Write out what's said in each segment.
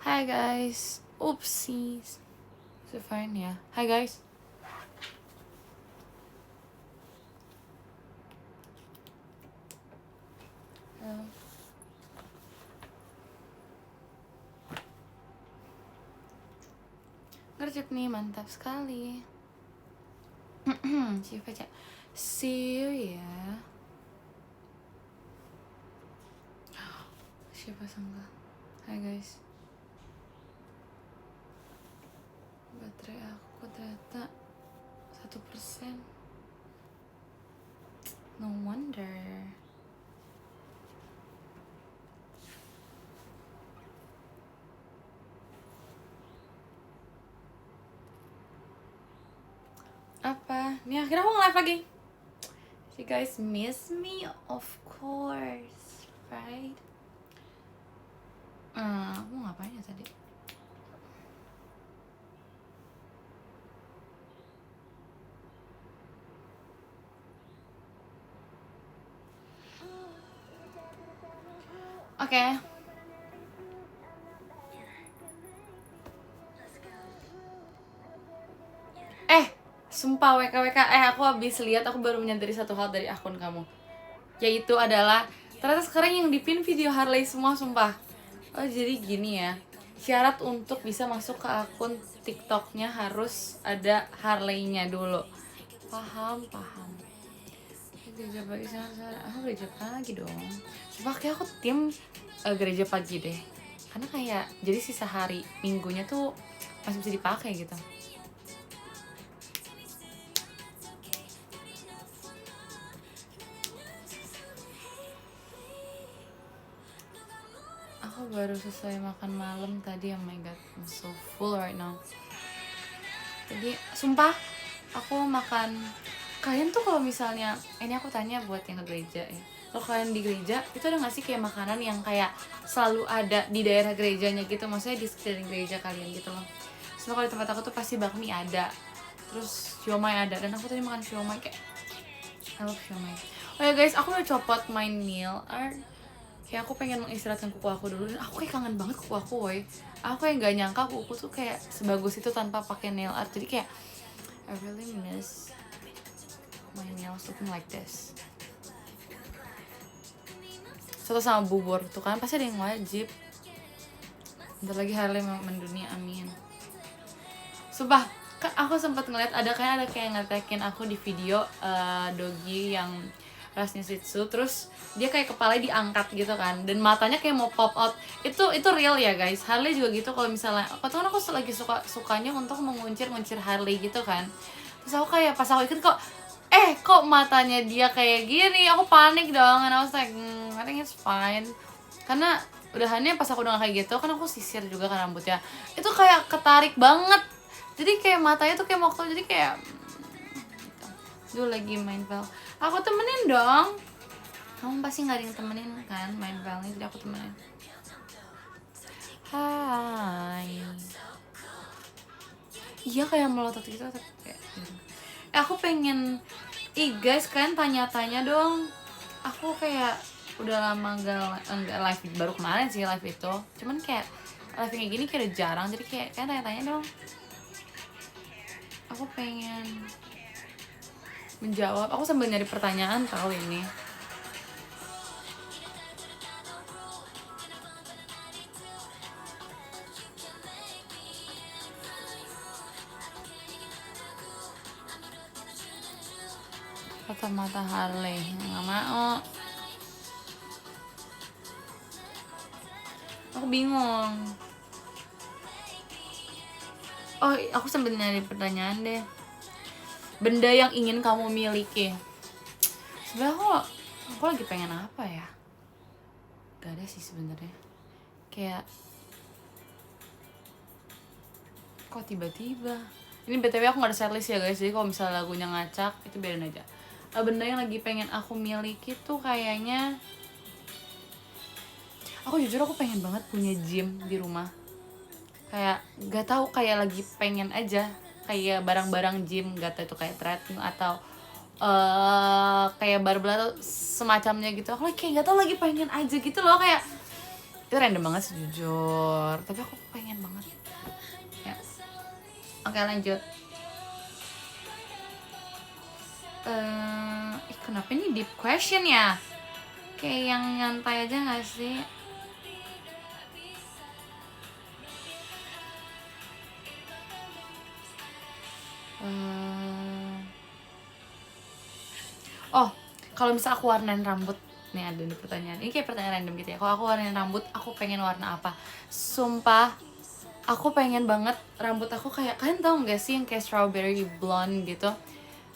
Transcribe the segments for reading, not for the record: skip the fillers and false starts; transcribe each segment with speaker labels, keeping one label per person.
Speaker 1: Hi guys. Oopsies. Is it fine? Yeah. Hi guys. Hello. Gercep nih, mantap sekali. Siapa aja? See you ya. Siapa sangka? Hai guys. Baterai aku ternyata 1%. No wonder. Apa? Nih akhirnya aku nge-live lagi. You guys miss me? Of course, right? Aku ngapain ya tadi? Oke. Sumpah WKWK, aku habis lihat, aku baru menyadari satu hal dari akun kamu. Yaitu adalah, ternyata sekarang yang dipin video Harley semua, sumpah. Oh jadi gini ya, syarat untuk bisa masuk ke akun TikToknya harus ada Harley-nya dulu. Paham. Gereja pagi sana, aku gereja pagi dong. Sumpah kayak aku tim gereja pagi deh. Karena kayak, jadi sisa hari minggunya tuh masih bisa dipakai gitu. Aku baru selesai makan malam tadi. Oh my god, I'm so full right now. Jadi sumpah aku makan. Kalian tuh kalau misalnya, ini aku tanya buat yang ke gereja ya, kalau kalian di gereja itu ada nggak sih kayak makanan yang kayak selalu ada di daerah gerejanya gitu, maksudnya di sekeliling gereja kalian gitu loh. Soalnya kalau di tempat aku tuh pasti bakmi ada, terus siomay ada, dan aku tadi makan siomay kayak I love siomay. Oh ya guys, aku udah copot my nail art. Kayak aku pengen mengistirahatkan kuku aku dulu, dan aku kayak kangen banget kuku aku, woy. Aku kayak gak nyangka kuku tuh kayak sebagus itu tanpa pakai nail art. Jadi kayak I really miss my nails looking like this. Soto sama bubur tuh kan pasti ada yang wajib. Bentar lagi Harley mendunia, amin. Sumpah, kan aku sempat ngeliat ada kayak ngetekin aku di video doggy yang rasnya Shih Tzu, terus dia kayak kepalanya diangkat gitu kan, dan matanya kayak mau pop out. Itu real ya guys. Harley juga gitu. Kalau misalnya aku lagi sukanya untuk menguncir Harley gitu kan, terus aku kayak pas aku ikut kok matanya dia kayak gini, aku panik dong. And I was like, I think it's fine. Karena udahannya pas aku udah kayak gitu kan, aku sisir juga kan rambutnya, itu kayak ketarik banget, jadi kayak matanya tuh kayak mau keluar. Jadi kayak gitu. Dulu lagi main Val, aku temenin dong. Kamu pasti gak ada yang temenin kan main Val ini, jadi aku temenin. Hai. Iya kayak melotot gitu, tapi kayak aku pengen. Guys, kalian tanya-tanya dong. Aku kayak udah lama enggak live, baru kemarin sih live itu. Cuman kayak live kayak gini kayak udah jarang, jadi kayak kalian tanya-tanya dong. Aku pengen menjawab. Aku sambil nyari pertanyaan tahu ini. Kacamata Harley, nggak mau. Aku bingung. Oh, aku sambil nyari pertanyaan deh. Benda yang ingin kamu miliki. Sebenarnya aku lagi pengen apa ya? Gak ada sih sebenarnya. Kayak kok tiba-tiba. Ini BTW aku gak ada setlist ya guys, jadi kalau misalnya lagunya ngacak itu biarin aja. Benda yang lagi pengen aku miliki tuh kayaknya, aku jujur aku pengen banget punya gym di rumah. Kayak gak tahu, kayak lagi pengen aja kayak barang-barang gym, gak tahu itu kayak treadmill atau kayak barbell atau semacamnya gitu. Aku kayak gak tahu, lagi pengen aja gitu loh. Kayak Itu random banget sih jujur, tapi aku pengen banget ya. Oke lanjut. Kenapa ini deep question ya? Kayak yang nyantai aja gak sih? Oh, kalau misal aku warnain rambut nih, ada nih pertanyaan. Ini kayak pertanyaan random gitu ya. Kalau aku warnain rambut, aku pengen warna apa? Sumpah, aku pengen banget rambut aku kayak, kalian tau gak sih yang kayak strawberry blonde gitu?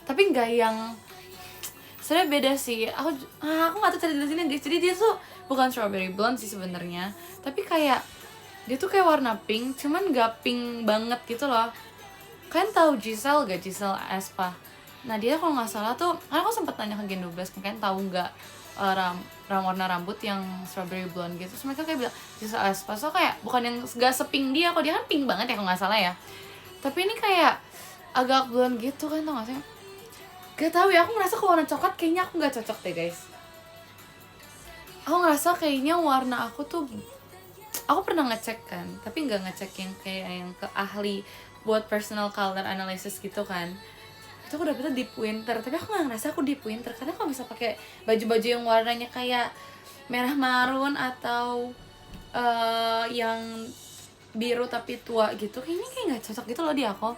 Speaker 1: Tapi nggak yang, sebenarnya beda sih. Aku nggak tahu cara jelasinnya guys. Jadi dia tuh bukan strawberry blonde sih sebenarnya, tapi kayak dia tuh kayak warna pink, cuman nggak pink banget gitu loh. Kalian tahu Giselle gak? Giselle Aespa. Nah dia kalau nggak salah tuh, karena aku sempet tanya ke Gen 12, kalian tahu nggak warna rambut yang strawberry blonde gitu. Terus mereka kayak bilang Giselle Aespa. So kayak bukan yang gak sepink dia, kok dia kan pink banget ya kalau nggak salah ya. Tapi ini kayak agak blonde gitu kan, tau gak sih? Gak tau ya, aku ngerasa ke warna coklat kayaknya aku gak cocok deh guys. Aku ngerasa kayaknya warna aku tuh, aku pernah ngecek kan, tapi gak ngecek yang kayak yang ke ahli buat personal color analysis gitu kan. Itu aku dapetnya deep winter, tapi aku gak ngerasa aku deep winter. Karena kalau bisa pakai baju-baju yang warnanya kayak merah marun atau yang biru tapi tua gitu, kayaknya kayak gak cocok gitu loh di aku.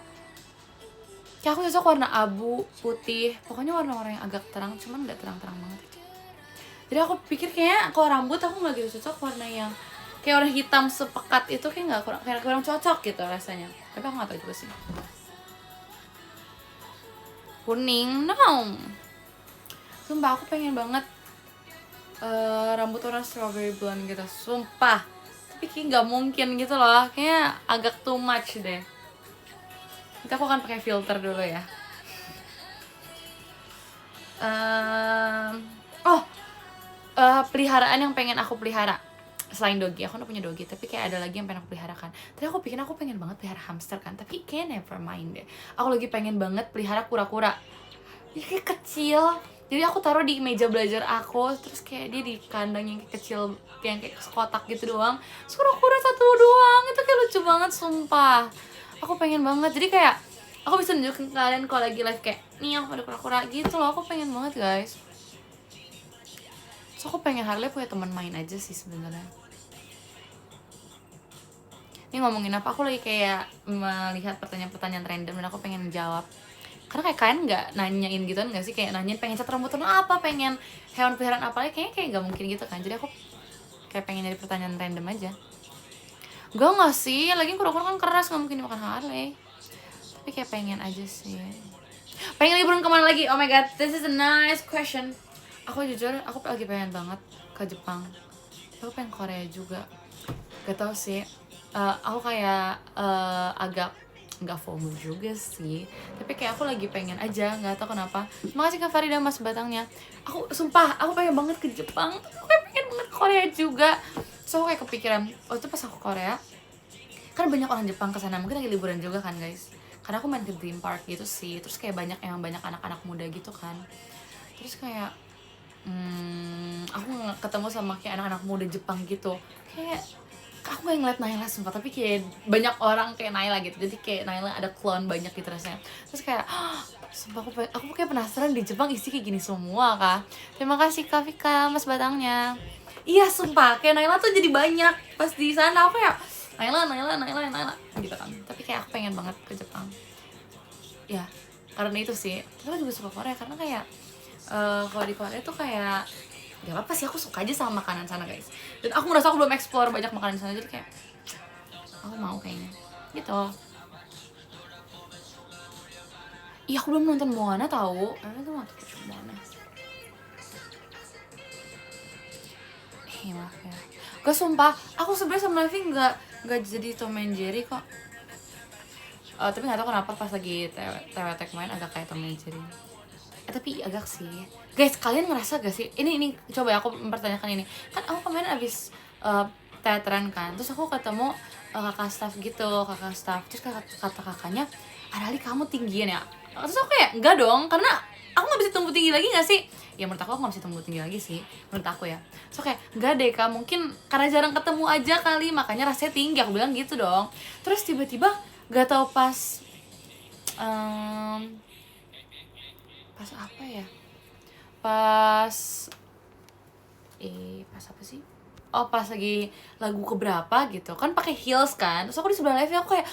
Speaker 1: Kayak aku cocok warna abu, putih, pokoknya warna-warna yang agak terang, cuman gak terang-terang banget aja. Jadi aku pikir kayak kalau rambut aku gak gitu cocok warna yang kayak warna hitam sepekat itu, kayak kurang cocok gitu rasanya. Tapi aku gak tau juga sih. Kuning, no. Sumpah aku pengen banget rambut warna strawberry blonde gitu, sumpah. Tapi kayak gak mungkin gitu loh, kayaknya agak too much deh. Nanti aku akan pakai filter dulu ya. Peliharaan yang pengen aku pelihara selain dogi, aku udah punya dogi, tapi kayak ada lagi yang pengen aku pelihara kan. Tadi aku pikir aku pengen banget pelihara hamster kan, tapi kayak never mind deh. Aku lagi pengen banget pelihara kura-kura. Dia kayak kecil, jadi aku taruh di meja belajar aku, terus kayak dia di kandang yang kecil, yang kayak kotak gitu doang. Terus kura-kura satu doang, itu kayak lucu banget sumpah. Aku pengen banget, jadi kayak aku bisa nunjukin ke kalian kalau lagi live kayak nih aku ada kura-kura gitu loh. Aku pengen banget guys. So aku pengen Harley punya teman main aja sih sebenarnya. Ini ngomongin apa? Aku lagi kayak melihat pertanyaan-pertanyaan random dan aku pengen jawab. Karena kayak kalian nggak nanyain gitu kan nggak sih, kayak nanyain pengen cat rambut apa, pengen hewan peliharaan apa, kayaknya nggak mungkin gitu kan. Jadi aku kayak pengen nyari pertanyaan random aja. Nggak sih, lagi kura-kura kan keras, nggak mungkin dimakan Harley. Tapi kayak pengen aja sih. Pengen liburan kemana lagi? Oh my god, this is a nice question. Aku jujur, aku lagi pengen banget ke Jepang. Aku pengen Korea juga. Gak tau sih. Aku kayak agak nggak FOMO juga sih, tapi kayak aku lagi pengen aja, nggak tau kenapa. Makasih Kak Farida Mas Batangnya. Aku sumpah, aku pengen banget ke Jepang, tapi aku pengen banget ke Korea juga. So aku kayak kepikiran, itu pas aku Korea, kan banyak orang Jepang kesana, mungkin lagi liburan juga kan guys. Karena aku main ke Dream Park gitu sih, terus kayak banyak anak-anak muda gitu kan. Terus kayak aku ketemu sama kayak anak-anak muda Jepang gitu, kayak aku gak ngeliat Naila sumpah, tapi kayak banyak orang kayak Naila gitu, jadi kayak Naila ada clone banyak gitu rasanya. Terus kayak sumpah aku kayak penasaran di Jepang isi kayak gini semua Kak. Terima kasih Kak Vika Mas Batangnya. Iya sumpah, kayak Naila tuh jadi banyak pas di sana. Aku kayak Naila gitu kan. Tapi kayak aku pengen banget ke Jepang ya, karena itu sih. Tapi aku juga suka Korea karena kayak kalau di Korea tuh kayak gak apa sih, aku suka aja sama makanan sana guys. Dan aku merasa aku belum explore banyak makanan sana, jadi kayak aku mau kayaknya gitu. Iya aku belum nonton Moana tahu, karena tuh nonton Moana. Maaf ya. Gak sumpah, aku sebenarnya sama Levi nggak jadi Tom and Jerry kok. Tapi nggak tahu kenapa pas lagi TWT main agak kayak Tom and Jerry. Tapi agak sih. Guys, kalian ngerasa gak sih? Ini coba ya aku mempertanyakan ini. Kan aku kemarin abis teateran kan. Terus aku ketemu kakak staff gitu, Terus kata kakaknya, "Arali kamu tinggian ya?" Terus aku kayak, "Enggak dong, karena aku nggak bisa tumbuh tinggi lagi nggak sih? Ya menurut aku nggak bisa tumbuh tinggi lagi sih, menurut aku ya. So kayak nggak deh Kak, mungkin karena jarang ketemu aja kali makanya rasanya tinggi, aku bilang gitu dong. Terus tiba-tiba nggak tahu pas apa ya, pas apa sih, oh pas lagi lagu keberapa gitu kan pakai heels kan, terus aku di sebelah live aku kayak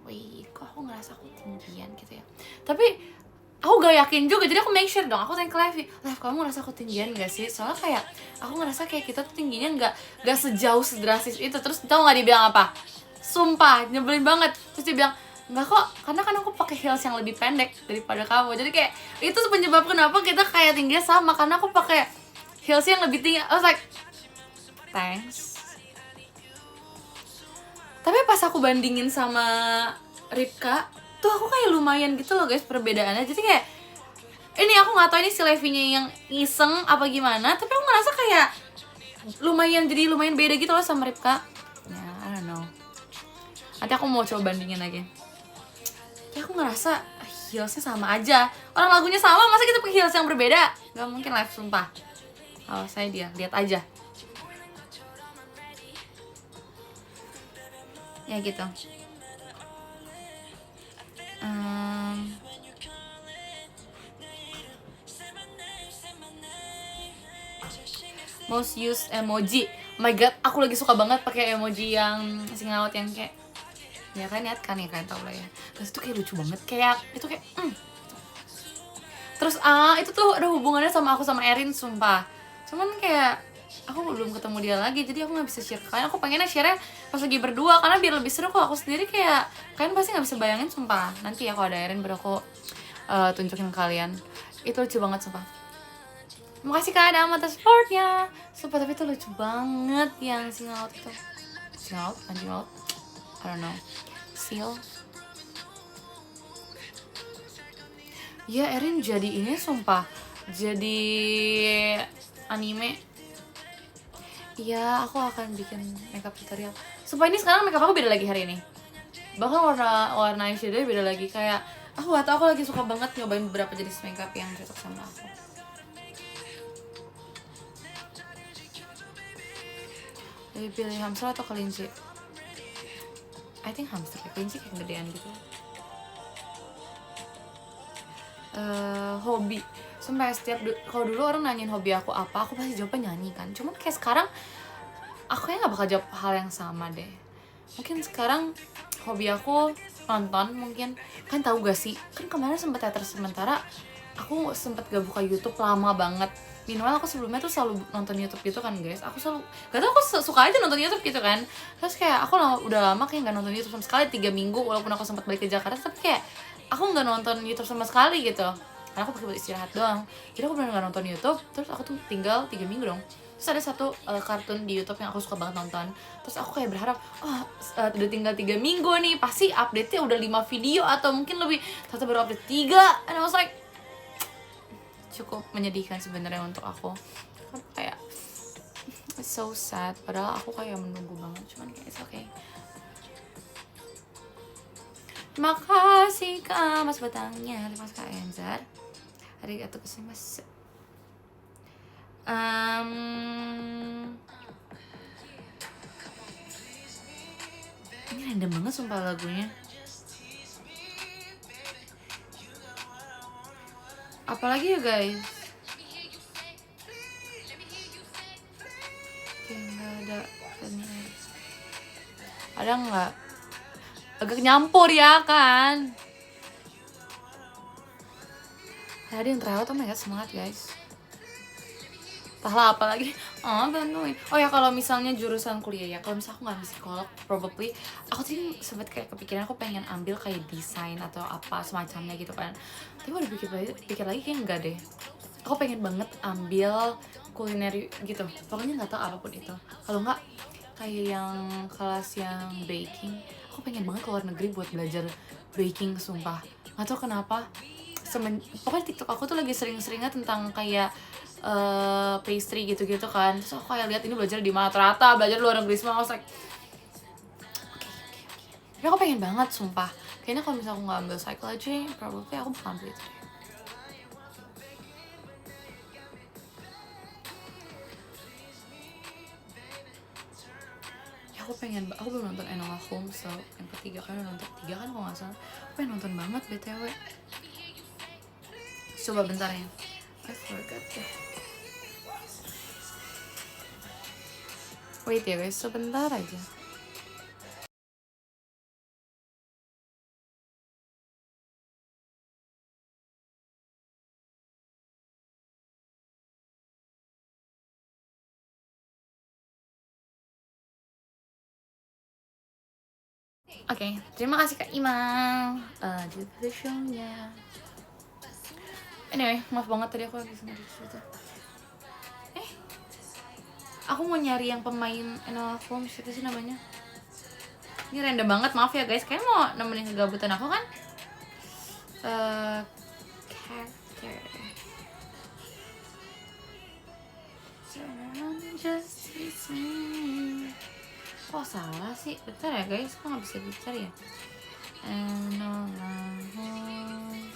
Speaker 1: wait kok aku ngerasa aku tinggian gitu ya, tapi aku gak yakin juga, jadi aku make sure dong, aku tanya ke Levi, kamu ngerasa aku tinggian gak sih? Soalnya kayak aku ngerasa kayak kita tuh tingginya gak sejauh sedrastis itu. Terus tau gak dia bilang apa? Sumpah nyebelin banget. Terus dia bilang nggak kok, karena kan aku pakai heels yang lebih pendek daripada kamu, jadi kayak itu penyebab kenapa kita kayak tingginya sama, karena aku pakai heels yang lebih tinggi. I was like thanks. Tapi pas aku bandingin sama Ripka tuh aku kayak lumayan gitu loh guys perbedaannya. Jadi kayak ini aku nggak tahu ini si Levinya yang iseng apa gimana, tapi aku ngerasa kayak lumayan beda gitu loh sama Ripka ya. I don't know, nanti aku mau coba bandingin lagi. Ya aku ngerasa heelsnya sama aja, orang lagunya sama masa kita pakai heels yang berbeda? Gak mungkin live sumpah. Oh saya dia lihat aja ya gitu. Most used emoji, oh my god aku lagi suka banget pakai emoji yang single out yang kayak ya kan, lihat kan ya, kalian tau lah ya. Terus itu kayak lucu banget, kayak itu kayak terus itu tuh ada hubungannya sama aku sama Erin sumpah, cuman kayak aku belum ketemu dia lagi jadi aku nggak bisa share ke kalian. Aku pengennya share pas lagi berdua karena biar lebih seru. Kalau aku sendiri kayak kalian pasti nggak bisa bayangin sumpah. Nanti ya kalau ada Erin baru aku tunjukin ke kalian. Itu lucu banget sumpah. Makasih Kak ada amat supportnya sumpah, tapi itu lucu banget yang single out itu. Single out? Anjing out? I don't know. Seal. Ya Erin jadi ini sumpah, jadi anime. Iya aku akan bikin makeup tutorial. Sumpah ini sekarang makeup aku beda lagi hari ini. Bahkan warna eyeshadow beda lagi. Kayak aku gak tau, aku lagi suka banget nyobain beberapa jenis makeup yang cocok sama aku. Lebih pilih hamster atau kelinci? I think hamster, kelinci kayak gedean gitu. Hobi, sumpah kalau dulu orang nanyain hobi aku apa, aku pasti jawabnya nyanyi kan. Cuman kayak sekarang aku nggak bakal jawab hal yang sama deh. Mungkin sekarang hobi aku nonton, mungkin kan tahu gak sih, kan kemarin sempet teater sementara, aku sempet gak buka YouTube lama banget. Minimal aku sebelumnya tuh selalu nonton YouTube gitu kan guys. Aku selalu gak tau, aku suka aja nonton YouTube gitu kan. Terus kayak aku udah lama kayak gak nonton YouTube sama sekali, 3 minggu walaupun aku sempet balik ke Jakarta, tapi kayak aku nggak nonton YouTube sama sekali gitu karena aku pakai buat istirahat doang. Jadi aku benar nggak nonton YouTube. Terus aku tuh tinggal 3 minggu dong. Terus ada satu kartun di YouTube yang aku suka banget nonton. Terus aku kayak berharap udah tinggal 3 minggu nih, pasti update-nya udah 5 video atau mungkin lebih. Ternyata baru update 3. And I was like cukup menyedihkan sebenarnya untuk aku. Kayak it's so sad. Padahal aku kayak menunggu banget, cuman kayak it's okay. Terima kasih Kak Mas Batangnya, terima kasih Kak Enzar. Arigatou gozaimasu. Ini random banget sumpah lagunya. Apalagi ya guys? Oke, nggak ada. Ada nggak? Agak nyampur ya kan. Ada yang terawat, oh my god semangat guys. Entahlah apa lagi. Bantuin. Oh ya kalau misalnya jurusan kuliah ya, kalau misalnya aku nggak psikolog, probably aku tuh sempet kayak kepikiran aku pengen ambil kayak desain atau apa semacamnya gitu kan. Tapi udah pikir lagi kayak enggak deh. Aku pengen banget ambil kuliner gitu. Pokoknya nggak tahu apapun itu. Kalau nggak kayak yang kelas yang baking, aku pengen banget keluar negeri buat belajar baking sumpah. Nggak tahu kenapa. Pokoknya TikTok aku tuh lagi sering-seringnya tentang kayak pastry gitu-gitu kan. Terus aku kayak lihat ini belajar di mana, ternyata belajar luar negeri semua. Aku like okay. Tapi aku pengen banget sumpah. Kayaknya kalau misalnya aku nggak ambil psychology, probably aku bakal ambil itu deh. aku belum nonton Enola Holmes, so yang ketiga kan udah nonton 3 kan kalau nggak salah. Aku pengen nonton banget BTW. Coba bentar ya, I forgot deh. Wait ya guys, sebentar aja. Oke, terima kasih Kak Ima di show-nya. Anyway, maaf banget tadi aku lagi sendiri cerita. Aku mau nyari yang pemain Enola Holmes, siapa sih namanya? Ini random banget, maaf ya guys. Kayaknya mau nemenin kegabutan aku kan? Character. Just me. Kok salah sih? Bentar ya guys, kok nggak bisa dicari ya? Enola Holmes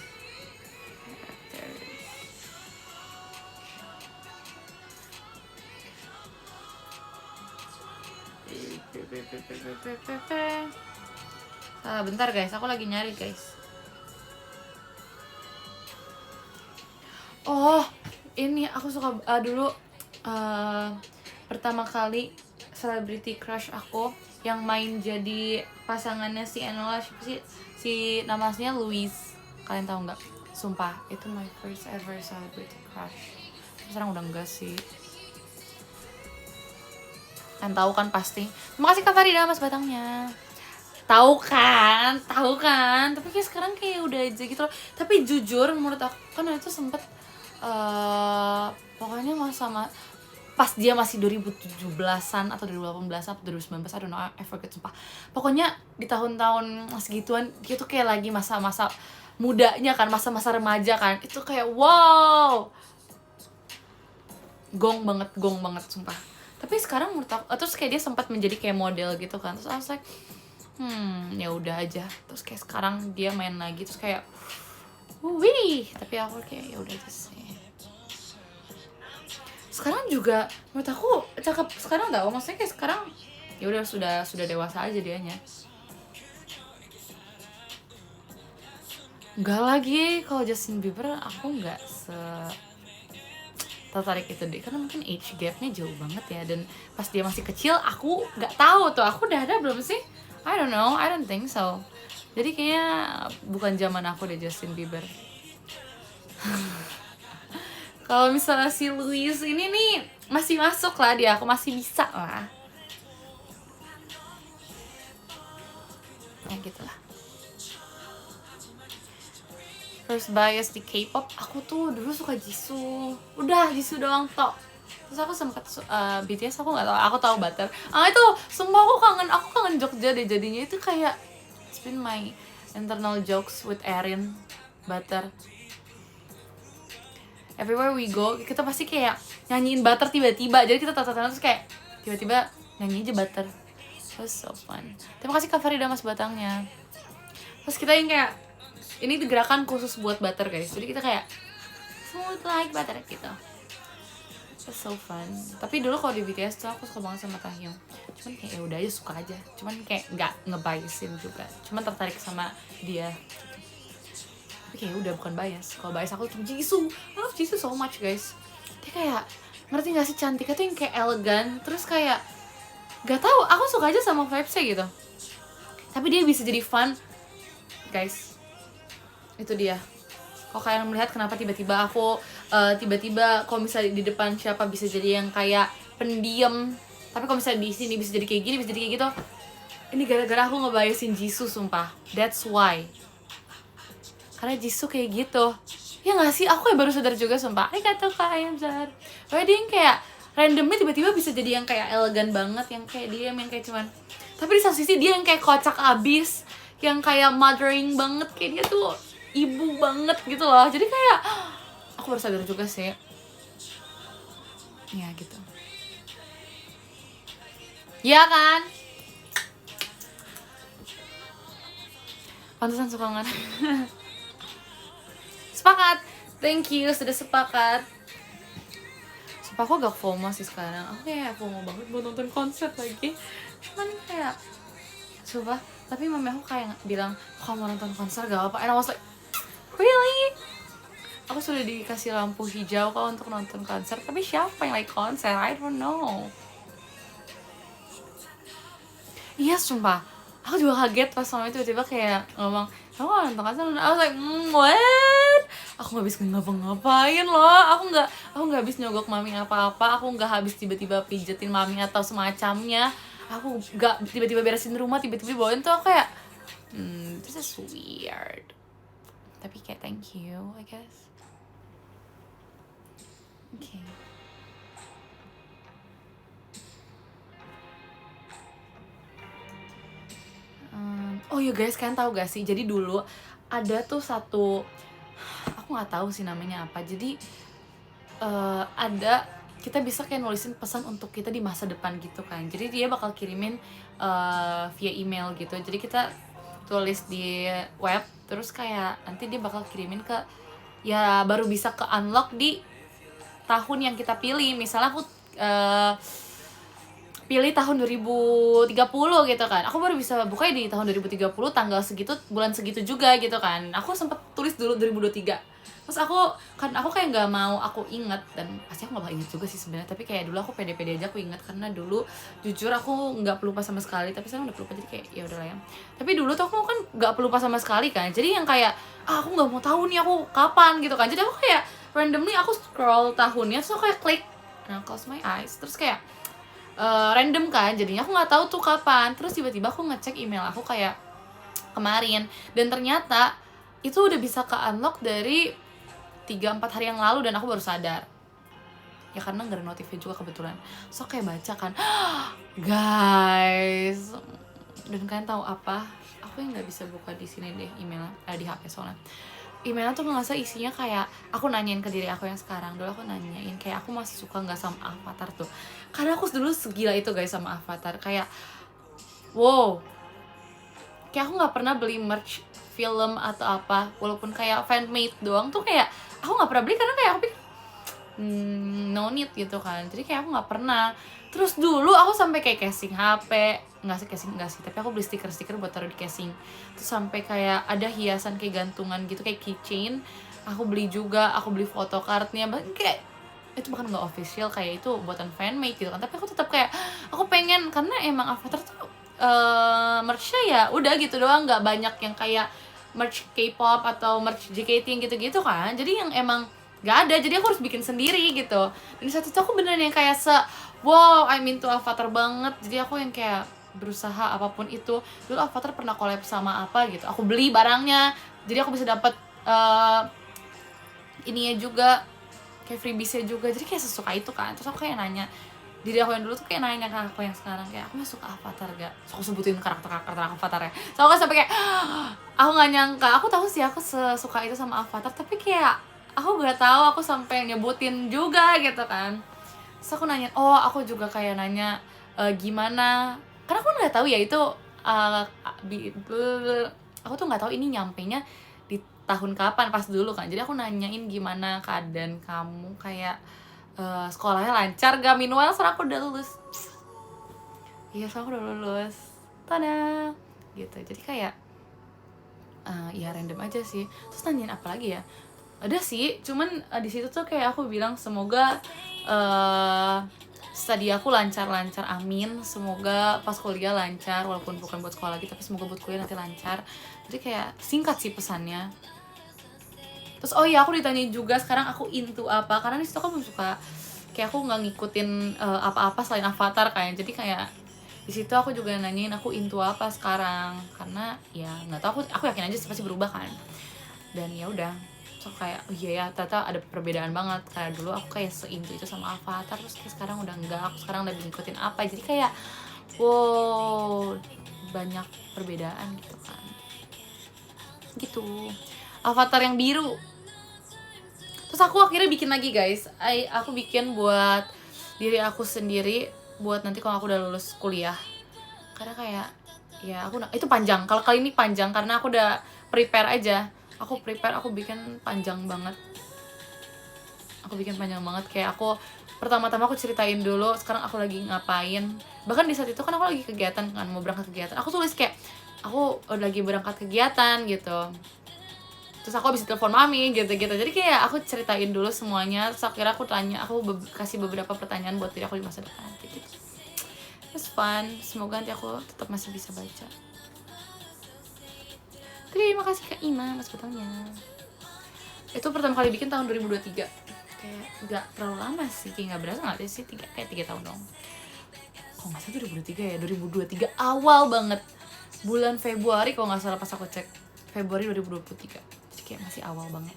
Speaker 1: characters. Bentar guys, aku lagi nyari guys. Oh, ini aku suka dulu pertama kali celebrity crush aku yang main jadi pasangannya si Enola, siapa sih? Si namanya Louise. Kalian tahu nggak? Sumpah, itu my first ever celebrity crush. Sekarang udah enggak sih. Kan tahu kan pasti. Terima kasih Kak Farida mas batangnya. Tahu kan? Tapi kayak sekarang kayak udah aja gitu loh. Tapi jujur menurut aku kan itu sempet pokoknya sama pas dia masih 2017-an atau 2018 atau 2019, I don't know, I forget sumpah. Pokoknya di tahun-tahun segituan dia tuh kayak lagi masa-masa mudanya kan, masa-masa remaja kan. Itu kayak wow. Gong banget sumpah. Tapi sekarang menurut aku terus kayak dia sempat menjadi kayak model gitu kan. Terus I was like ya udah aja. Terus kayak sekarang dia main lagi terus kayak wih, tapi aku kayak ya udah aja sih. Sekarang juga menurut aku cakep sekarang tau, maksudnya kayak sekarang ya udah sudah dewasa aja dianya. Enggak lagi, kalau Justin Bieber aku nggak tertarik itu deh, karena mungkin age gapnya jauh banget ya, dan pas dia masih kecil aku nggak tahu tuh aku udah ada belum sih, I don't know, I don't think so. Jadi kayaknya bukan zaman aku deh Justin Bieber. Kalau misalnya si Louise ini nih masih masuk lah dia, aku masih bisa lah. Ya gitulah. First bias di K-pop, aku tuh dulu suka Jisoo. Udah Jisoo doang tok. Terus aku sempat BTS aku nggak tahu, aku tahu Butter. Itu sumpah aku kangen Jogja deh jadinya, itu kayak it's been my internal jokes with Erin, Butter. Everywhere we go kita pasti kayak nyanyiin Butter tiba-tiba, jadi kita tata-tata terus kayak tiba-tiba nyanyi aja Butter. Terus so fun. Terima kasih Kak Farida mas batangnya. Terus kita yang kayak ini gerakan khusus buat Butter guys, jadi kita kayak smooth like butter gitu. It's so fun. Tapi dulu kalau di BTS tuh aku suka banget sama Taehyung. Cuman kayak ya udah aja suka aja. Cuman kayak nggak ngebiasin juga. Cuman tertarik sama dia. Tapi kayak udah bukan bias. Kalau bias aku tuh Jisoo. I love Jisoo so much guys. Dia kayak ngerti nggak sih, cantiknya tuh yang kayak elegan. Terus kayak nggak tahu, aku suka aja sama vibesnya gitu. Tapi dia bisa jadi fun guys. Itu dia. Kalau kalian melihat kenapa tiba-tiba aku tiba-tiba kalau misalnya di depan siapa bisa jadi yang kayak pendiam, tapi kalau misalnya di sini bisa jadi kayak gini, bisa jadi kayak gitu. Ini gara-gara aku ngebayasin Jisoo sumpah. That's why. Karena Jisoo kayak gitu. Ya nggak sih? Aku baru sadar juga sumpah. Arigatou Kak Ayam Zar. Kayak dia yang kayak randomnya tiba-tiba bisa jadi yang kayak elegan banget, yang kayak dia yang kayak cuman. Tapi di satu sisi dia yang kayak kocak abis, yang kayak mothering banget, kayak dia tuh ibu banget gitu loh. Jadi kayak aku baru sadar juga sih. Ya gitu. Ya kan? Pantesan suka nggak. Sepakat. Thank you sudah sepakat. Sumpah aku agak FOMO sih sekarang. Aku kayak FOMO banget buat nonton konser lagi. Cuman kayak coba, tapi mami aku kayak bilang, kamu mau nonton konser gak apa-apa. And I was like, really? Aku sudah dikasih lampu hijau kok untuk nonton konser, tapi siapa yang like konser? I don't know. Iya, sumpah. Aku juga kaget pas mami tiba-tiba kayak ngomong, kamu mau nonton konser? I was like, what? Aku gak habis ngapa-ngapain loh. Aku nggak habis nyogok mami apa-apa. Aku nggak habis tiba-tiba pijetin mami atau semacamnya. Aku nggak tiba-tiba beresin rumah, tiba-tiba bawain tuh. Aku kayak, this is weird. Tapi kayak thank you, I guess. Oke. Oh ya guys, kalian tahu gak sih? Jadi dulu ada tuh satu, aku nggak tahu sih namanya apa. Jadi ada, kita bisa kayak nulisin pesan untuk kita di masa depan gitu kan. Jadi dia bakal kirimin via email gitu. Jadi kita tulis di web, terus kayak nanti dia bakal kirimin ke, ya baru bisa ke unlock di tahun yang kita pilih. Misalnya aku pilih tahun 2030 gitu kan, aku baru bisa buka di tahun 2030 tanggal segitu, bulan segitu juga gitu kan. Aku sempet tulis dulu 2023, terus aku kayak nggak mau aku inget, dan pasti aku nggak bakal inget juga sih sebenarnya, tapi kayak dulu aku pede-pede aja aku inget, karena dulu jujur aku nggak pelupa sama sekali, tapi sekarang udah pelupa jadi kayak ya udahlah ya. Tapi dulu tuh aku kan nggak pelupa sama sekali kan, jadi yang kayak aku nggak mau tahu nih aku kapan gitu kan, jadi aku kayak randomly aku scroll tahunnya, terus aku kayak klik, nah close my eyes, terus kayak random kan, jadinya aku nggak tahu tuh kapan. Terus tiba-tiba aku ngecek email aku kayak kemarin, dan ternyata itu udah bisa ke unlock dari 3-4 hari yang lalu, dan aku baru sadar ya karena nggak ada notifnya juga kebetulan. So kayak baca kan, guys, dan kalian tahu apa, aku yang nggak bisa buka di sini deh emailnya, di HP soalnya. Emailnya tuh nggak usah isinya kayak aku nanyain ke diri aku yang sekarang. Dulu aku nanyain kayak aku masih suka nggak sama Avatar tuh, karena aku dulu segila itu guys sama Avatar. Kayak wow, kayak aku nggak pernah beli merch film atau apa, walaupun kayak fanmade doang tuh kayak aku nggak pernah beli, karena kayak aku pikir no need gitu kan. Jadi kayak aku nggak pernah. Terus dulu aku sampai kayak casing HP, nggak sih, tapi aku beli stiker buat taruh di casing. Terus sampai kayak ada hiasan kayak gantungan gitu, kayak keychain, aku beli juga. Aku beli photocardnya, kayak itu bahkan nggak official, kayak itu buatan fanmade gitu kan. Tapi aku tetap kayak aku pengen, karena emang Avatar tuh merchnya ya udah gitu doang, nggak banyak yang kayak merch K-pop atau merch JKT yang gitu-gitu kan. Jadi yang emang nggak ada, jadi aku harus bikin sendiri gitu. Dan di saat itu aku beneran yang kayak wow, I'm into Avatar banget. Jadi aku yang kayak berusaha apapun itu. Dulu Avatar pernah collab sama apa gitu, aku beli barangnya, jadi aku bisa dapat ininya juga, kayak freebiesnya juga. Jadi kayak sesuka itu kan. Terus aku kayak nanya diri aku yang dulu tuh, kayak nanya ke aku yang sekarang, kayak aku masih suka Avatar gak? So aku sebutin karakter Avatar ya. So aku sampai kayak aku nggak nyangka, aku tahu sih aku sesuka itu sama Avatar, tapi kayak aku gak tahu aku sampai nyebutin juga gitu kan. Terus aku nanya, aku juga kayak nanya gimana, karena aku nggak tahu ya itu aku tuh nggak tahu ini nyampenya di tahun kapan pas dulu kan. Jadi aku nanyain gimana keadaan kamu, kayak sekolahnya lancar gak, minimal sekarang aku udah lulus. Iya, sekarang aku udah lulus, tada gitu. Jadi kayak ya random aja sih. Terus nanyain apa lagi ya, ada sih, cuman di situ tuh kayak aku bilang semoga studi aku lancar-lancar, amin. Semoga pas kuliah lancar, walaupun bukan buat sekolah lagi, tapi semoga buat kuliah nanti lancar. Jadi kayak singkat sih pesannya. Terus aku ditanyain juga sekarang aku into apa, karena di situ aku belum suka, kayak aku nggak ngikutin apa-apa selain Avatar kan. Jadi kayak di situ aku juga nanyain aku into apa sekarang, karena ya nggak tahu, aku yakin aja sih pasti berubah kan. Dan ya udah, so kayak iya ya, ternyata ada perbedaan banget. Kayak dulu aku kayak seintu itu sama Avatar, terus kayak sekarang udah enggak, aku sekarang lebih ngikutin apa. Jadi kayak wow, banyak perbedaan gitu kan. Gitu. Avatar yang biru. Terus aku akhirnya bikin lagi guys, aku bikin buat diri aku sendiri, buat nanti kalau aku udah lulus kuliah. Karena kayak ya itu panjang, kalau kali ini panjang karena aku udah prepare aja. Aku bikin panjang banget. Kayak aku pertama-tama aku ceritain dulu sekarang aku lagi ngapain. Bahkan di saat itu kan aku lagi kegiatan kan, mau berangkat kegiatan, aku tulis kayak aku lagi berangkat kegiatan gitu, terus aku habis telepon mami gitu-gitu. Jadi kayak aku ceritain dulu semuanya, terus akhirnya aku tanya, aku kasih beberapa pertanyaan buat diri aku di masa depan gitu. It's fun, semoga nanti aku tetap masih bisa baca. Terima kasih Kak Ima mas batangnya. Itu pertama kali bikin tahun 2023, kayak gak terlalu lama sih, kayak gak berasa gak sih, kayak 3 tahun dong. Kok gak salah 2023 ya, 2023 awal banget, bulan Februari kalau gak salah pas aku cek, Februari 2023. Jadi kayak masih awal banget.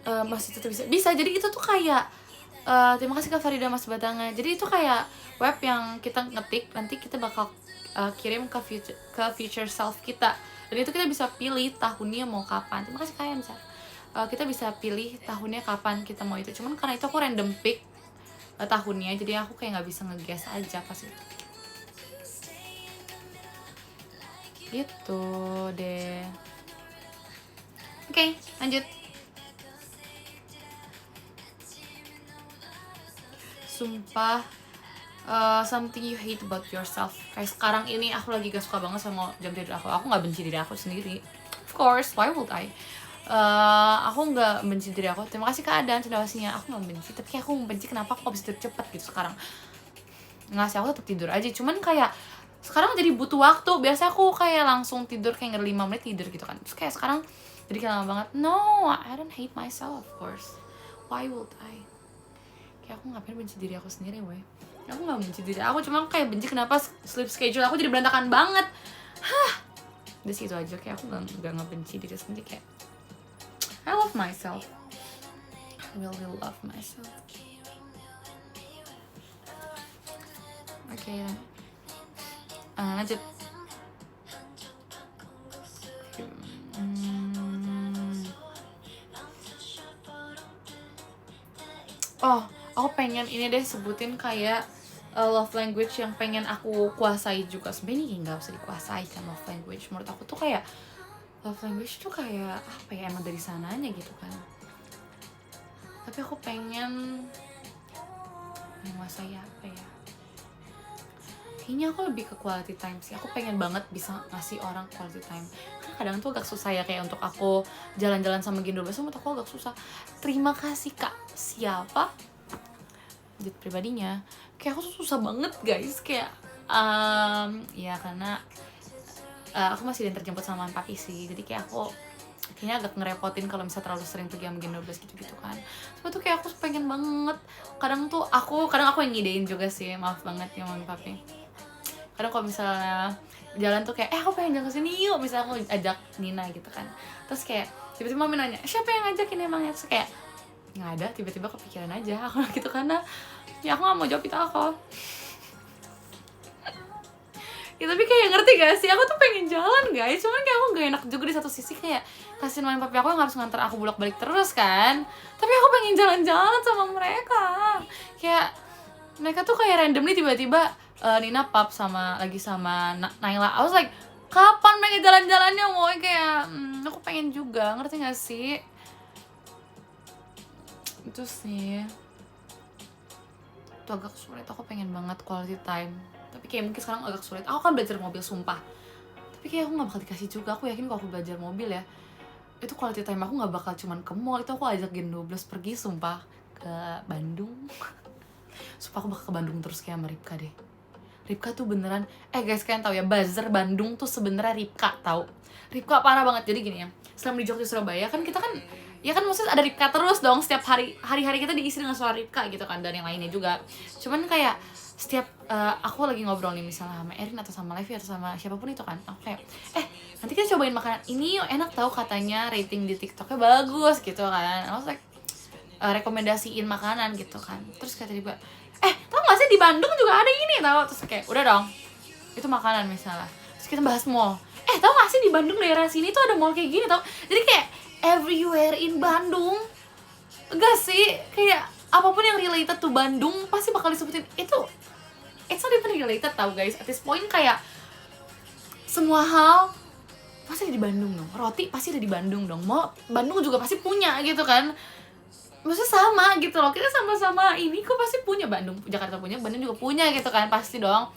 Speaker 1: Masih tetap bisa. Jadi itu tuh kayak terima kasih Kak Farida mas batangnya. Jadi itu kayak web yang kita ngetik, nanti kita bakal kirim ke future self kita, dan itu kita bisa pilih tahunnya mau kapan. Terima kasih Kak Misal. Kita bisa pilih tahunnya kapan kita mau itu. Cuman karena itu aku random pick tahunnya, jadi aku kayak nggak bisa nge-guess aja pas itu. Gitu deh. Oke, lanjut. Sumpah, something you hate about yourself. Kayak sekarang ini aku lagi gak suka banget sama jam tidur aku. Aku gak benci diri aku sendiri. Of course, why would I? Aku gak benci diri aku. Terima kasih keadaan situasinya. Aku gak benci, tapi kayak aku membenci kenapa aku gak bisa tidur cepet gitu sekarang. Nggak sih, aku tetap tidur aja. Cuman kayak sekarang jadi butuh waktu. Biasanya aku kayak langsung tidur kayak 5 menit tidur gitu kan. Terus kayak sekarang jadi kayak lama banget. No, I don't hate myself, of course. Why would I? Kayak aku ngapain benci diri aku sendiri, weh. Aku gak benci diri aku, cuma kayak benci kenapa sleep schedule aku jadi berantakan banget. Udah situ aja, kayak aku gak ngebenci diri sendiri. Kayak I love myself. I really love myself. Oke, lanjut. Oh, aku pengen ini deh sebutin kayak love language yang pengen aku kuasai juga. Sebenarnya ini nggak usah dikuasai kan love language. Menurut aku tuh kayak love language tuh kayak apa ya, emang dari sananya gitu kan. Tapi aku pengen menguasai apa ya? Kayaknya aku lebih ke quality time sih. Aku pengen banget bisa ngasih orang quality time. Kadang tuh agak susah ya, kayak untuk aku jalan-jalan sama Gendo Bas, menurut aku agak susah. Terima kasih Kak siapa? Jadi pribadinya kayak aku tuh susah banget guys, kayak ya karena aku masih terjemput sama papi sih, jadi kayak aku kayaknya agak ngerepotin kalau misalnya terlalu sering pergi sama Gendo Bas gitu kan. Tapi tuh kayak aku pengen banget. Kadang aku yang ngidein juga sih, maaf banget ya mami papi. Kadang kalau misalnya jalan tuh kayak aku pengen jalan kesini yuk, misalnya aku ajak Nina gitu kan, terus kayak tiba-tiba mami nanya siapa yang ngajakin emangnya, terus kayak nggak ada, tiba-tiba kepikiran aja aku gitu, karena ya aku nggak mau jawab itu aku. Ya tapi kayak ngerti gak sih, aku tuh pengen jalan guys, cuman kayak aku gak enak juga di satu sisi, kayak kasihin mami papi aku yang harus nganter aku bolak-balik terus kan. Tapi aku pengen jalan-jalan sama mereka. Kayak mereka tuh kayak randomly tiba-tiba Nina pap lagi sama Naila. I was like, kapan mereka jalan-jalannya mau, kayak aku pengen juga, ngerti gak sih? Itu sih itu agak sulit, aku pengen banget quality time. Tapi kayak mungkin sekarang agak sulit. Aku kan belajar mobil sumpah, tapi kayak aku gak bakal dikasih juga. Aku yakin kalau aku belajar mobil ya, itu quality time aku gak bakal cuman ke mall. Itu aku ajak Gen 12 pergi sumpah ke Bandung. Sumpah aku bakal ke Bandung terus kayak sama Ripka deh. Ripka tuh beneran, guys kalian tahu ya, buzzer Bandung tuh sebenarnya Ripka, tahu? Ripka parah banget. Jadi gini ya, selama di Jogja Surabaya kan kita kan, ya kan maksudnya ada Ripka terus dong, setiap hari-hari kita diisi dengan suara Ripka gitu kan, dan yang lainnya juga. Cuman kayak setiap aku lagi ngobrol nih misalnya sama Erin atau sama Levi atau sama siapapun itu kan, aku kayak nanti kita cobain makanan ini yuk, enak tahu katanya, rating di TikToknya bagus gitu kan. I was like rekomendasiin makanan gitu kan. Terus kata dia, tau gak sih di Bandung juga ada ini tau. Terus kayak udah dong, itu makanan misalnya. Terus kita bahas mall, tau gak sih di Bandung daerah sini tuh ada mall kayak gini tau. Jadi kayak everywhere in Bandung, enggak sih, kayak apapun yang related to Bandung pasti bakal disebutin. It's not even related tau guys, at this point kayak semua hal pasti ada di Bandung dong, roti pasti ada di Bandung dong, mau Bandung juga pasti punya gitu kan, maksudnya sama gitu loh, kita sama-sama ini kok pasti punya, Bandung, Jakarta punya, Bandung juga punya gitu kan, pasti dong.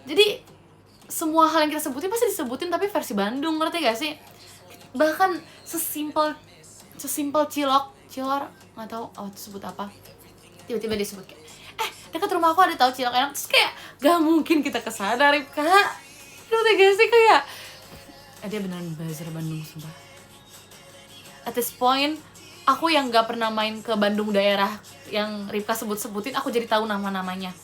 Speaker 1: Jadi semua hal yang kita sebutin pasti disebutin tapi versi Bandung, ngerti gak sih? Bahkan sesimpel cilor nggak tahu sebut apa, tiba-tiba disebut kayak dekat rumah aku ada tahu cilok enak, terus kayak gak mungkin kita kesana, Ripka, ngerti gak sih? Kayak dia beneran buzzer Bandung sumpah. At this point aku yang gak pernah main ke Bandung daerah yang Ripka sebutin, aku jadi tahu nama-namanya.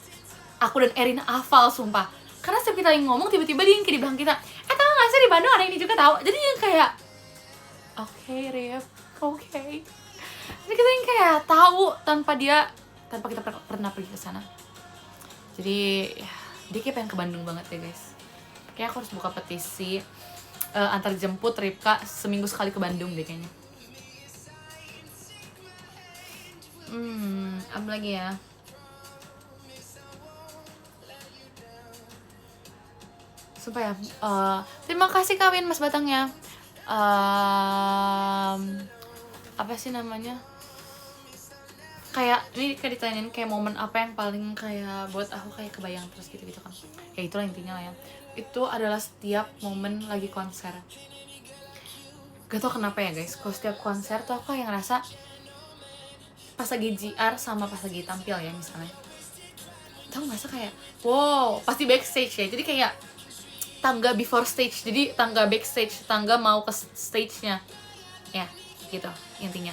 Speaker 1: Aku dan Erin hafal sumpah, karena setiap kita yang ngomong tiba-tiba dia yang kayak di belakang kita, tahu gak sih di Bandung ada ini juga tahu. Jadi yang kayak oke, Rip, oke. Jadi kita yang kayak tahu tanpa kita pernah pergi ke sana. Jadi ya, dia kayak pengen ke Bandung banget ya guys. Kayak aku harus buka petisi antar jemput Ripka seminggu sekali ke Bandung deh kayaknya. Apa lagi ya? Sumpah ya, terima kasih kawin Mas Batangnya. Apa sih namanya? Kayak ini kayak ditanyain kayak momen apa yang paling kayak buat aku kayak kebayang terus gitu kan. Ya itulah intinya lah ya. Itu adalah setiap momen lagi konser. Gak tau kenapa ya guys, kalau setiap konser tuh aku yang ngerasa pas lagi GR sama pas lagi tampil ya misalnya, tau ngerasa kayak wow, pasti backstage ya, jadi kayak tangga before stage, jadi tangga backstage, tangga mau ke stage-nya ya, gitu intinya.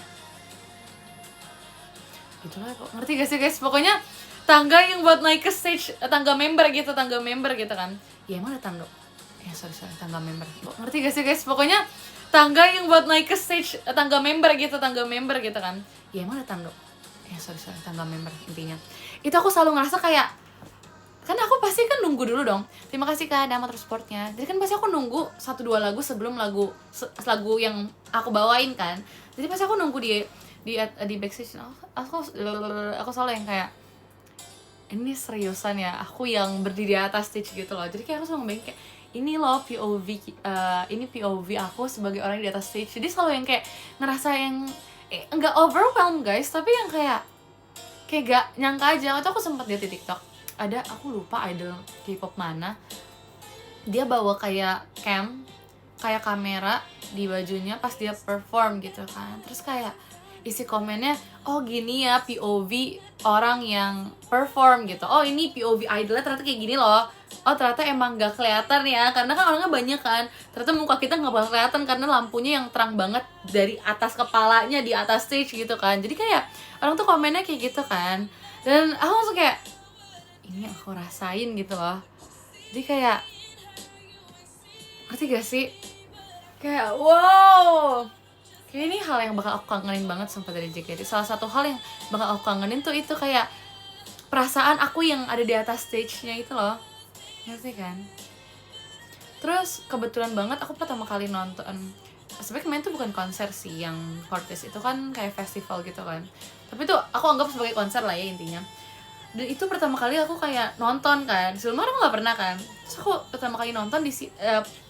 Speaker 1: Gitulah, ngerti gak sih guys? Pokoknya tangga yang buat naik ke stage, tangga member gitu kan. Ya emang ada tangga, sorry tangga member, ngerti gak sih guys? Pokoknya tangga yang buat naik ke stage, tangga member gitu kan. Ya emang ada tangga, sorry tangga member intinya. Itu aku selalu ngerasa kayak, kan aku pasti kan nunggu dulu dong. Terima kasih Kak Dama terus supportnya. Jadi kan pasti aku nunggu 1-2 lagu sebelum lagu yang aku bawain kan. Jadi pasti aku nunggu di backstage. Aku selalu yang kayak, ini seriusan ya aku yang berdiri di atas stage gitu loh. Jadi kayak aku selalu ngebayang kayak, ini loh POV, ini POV aku sebagai orang di atas stage. Jadi selalu yang kayak ngerasa yang enggak overwhelmed guys, tapi yang kayak gak nyangka aja. Waktu aku sempat lihat di TikTok, ada, aku lupa idol K-pop mana, dia bawa kayak kayak kamera di bajunya pas dia perform gitu kan. Terus kayak isi komennya, oh gini ya POV orang yang perform gitu, oh ini POV idolnya ternyata kayak gini loh, oh ternyata emang gak kelihatan ya, karena kan orangnya banyak kan, ternyata muka kita gak bakal kelihatan karena lampunya yang terang banget dari atas kepalanya di atas stage gitu kan. Jadi kayak orang tuh komennya kayak gitu kan, dan aku langsung kayak, ini aku rasain gitu loh. Jadi kayak, ngerti gak sih? Kayak wow, kayak ini hal yang bakal aku kangenin banget sumpah dari JKT. Salah satu hal yang bakal aku kangenin tuh itu kayak perasaan aku yang ada di atas stage-nya itu loh, ngerti kan? Terus kebetulan banget aku pertama kali nonton, sebenarnya kemarin tuh bukan konser sih, yang Fortis itu kan kayak festival gitu kan, tapi tuh aku anggap sebagai konser lah ya intinya. Dan itu pertama kali aku kayak nonton kan, sebelumnya aku gak pernah kan. Terus aku pertama kali nonton di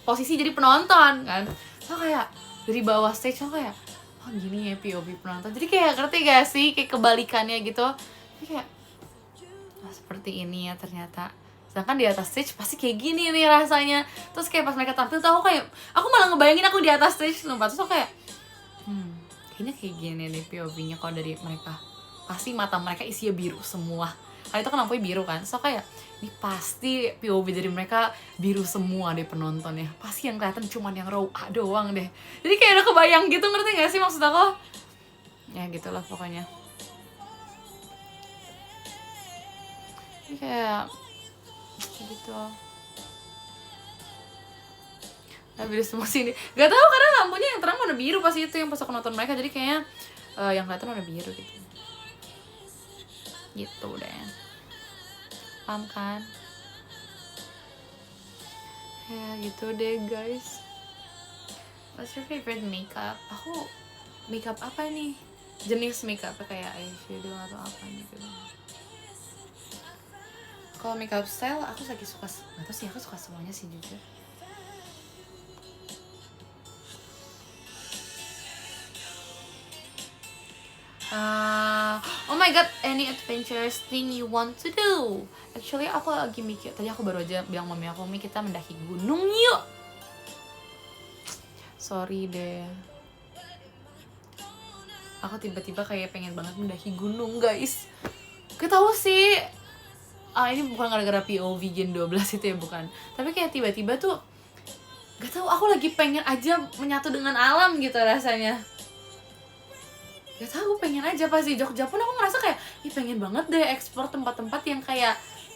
Speaker 1: posisi jadi penonton kan. Terus aku kayak dari bawah stage aku kayak, oh gini ya POV penonton. Jadi kayak ngerti gak sih, kayak kebalikannya gitu. Jadi kayak, oh, seperti ini ya ternyata. Sedangkan di atas stage pasti kayak gini nih rasanya. Terus kayak pas mereka tampil tuh aku malah ngebayangin aku di atas stage sumpah. Terus aku kayak, kayaknya kayak gini nih POV-nya kalau dari mereka. Pasti mata mereka isinya biru semua. Karena itu kan lampunya biru kan. So kayak, ini pasti POV dari mereka biru semua deh penontonnya. Pasti yang kelihatan cuman yang raw doang deh. Jadi kayak udah kebayang gitu, ngerti gak sih maksud aku? Ya gitulah pokoknya. Jadi kayak gitu. Nah, biru semua sini. Gak tau karena lampunya yang terang warna biru pas itu yang pas aku nonton mereka. Jadi kayaknya yang kelihatan warna biru gitu. Gitu deh. Paham kan? Ya gitu deh guys. What's your favorite makeup? Aku makeup apa nih? Jenis makeup kayak eyeshadow atau apa gitu. Kalau makeup style aku lagi suka, nggak tahu sih, aku suka semuanya sih jujur. Oh my god, any adventurous thing you want to do? Actually aku lagi mikir, tadi aku baru aja bilang mami aku, Mi kita mendaki gunung yuk. Sorry deh, aku tiba-tiba kayak pengen banget mendaki gunung guys. Gak tau sih, ini bukan gara-gara POV Gen 12 itu ya, bukan. Tapi kayak tiba-tiba tuh gak tau, aku lagi pengen aja menyatu dengan alam gitu rasanya. Gak tau, aku pengen aja. Pas di Jogja pun aku ngerasa kayak pengen banget deh eksplor tempat-tempat yang kayak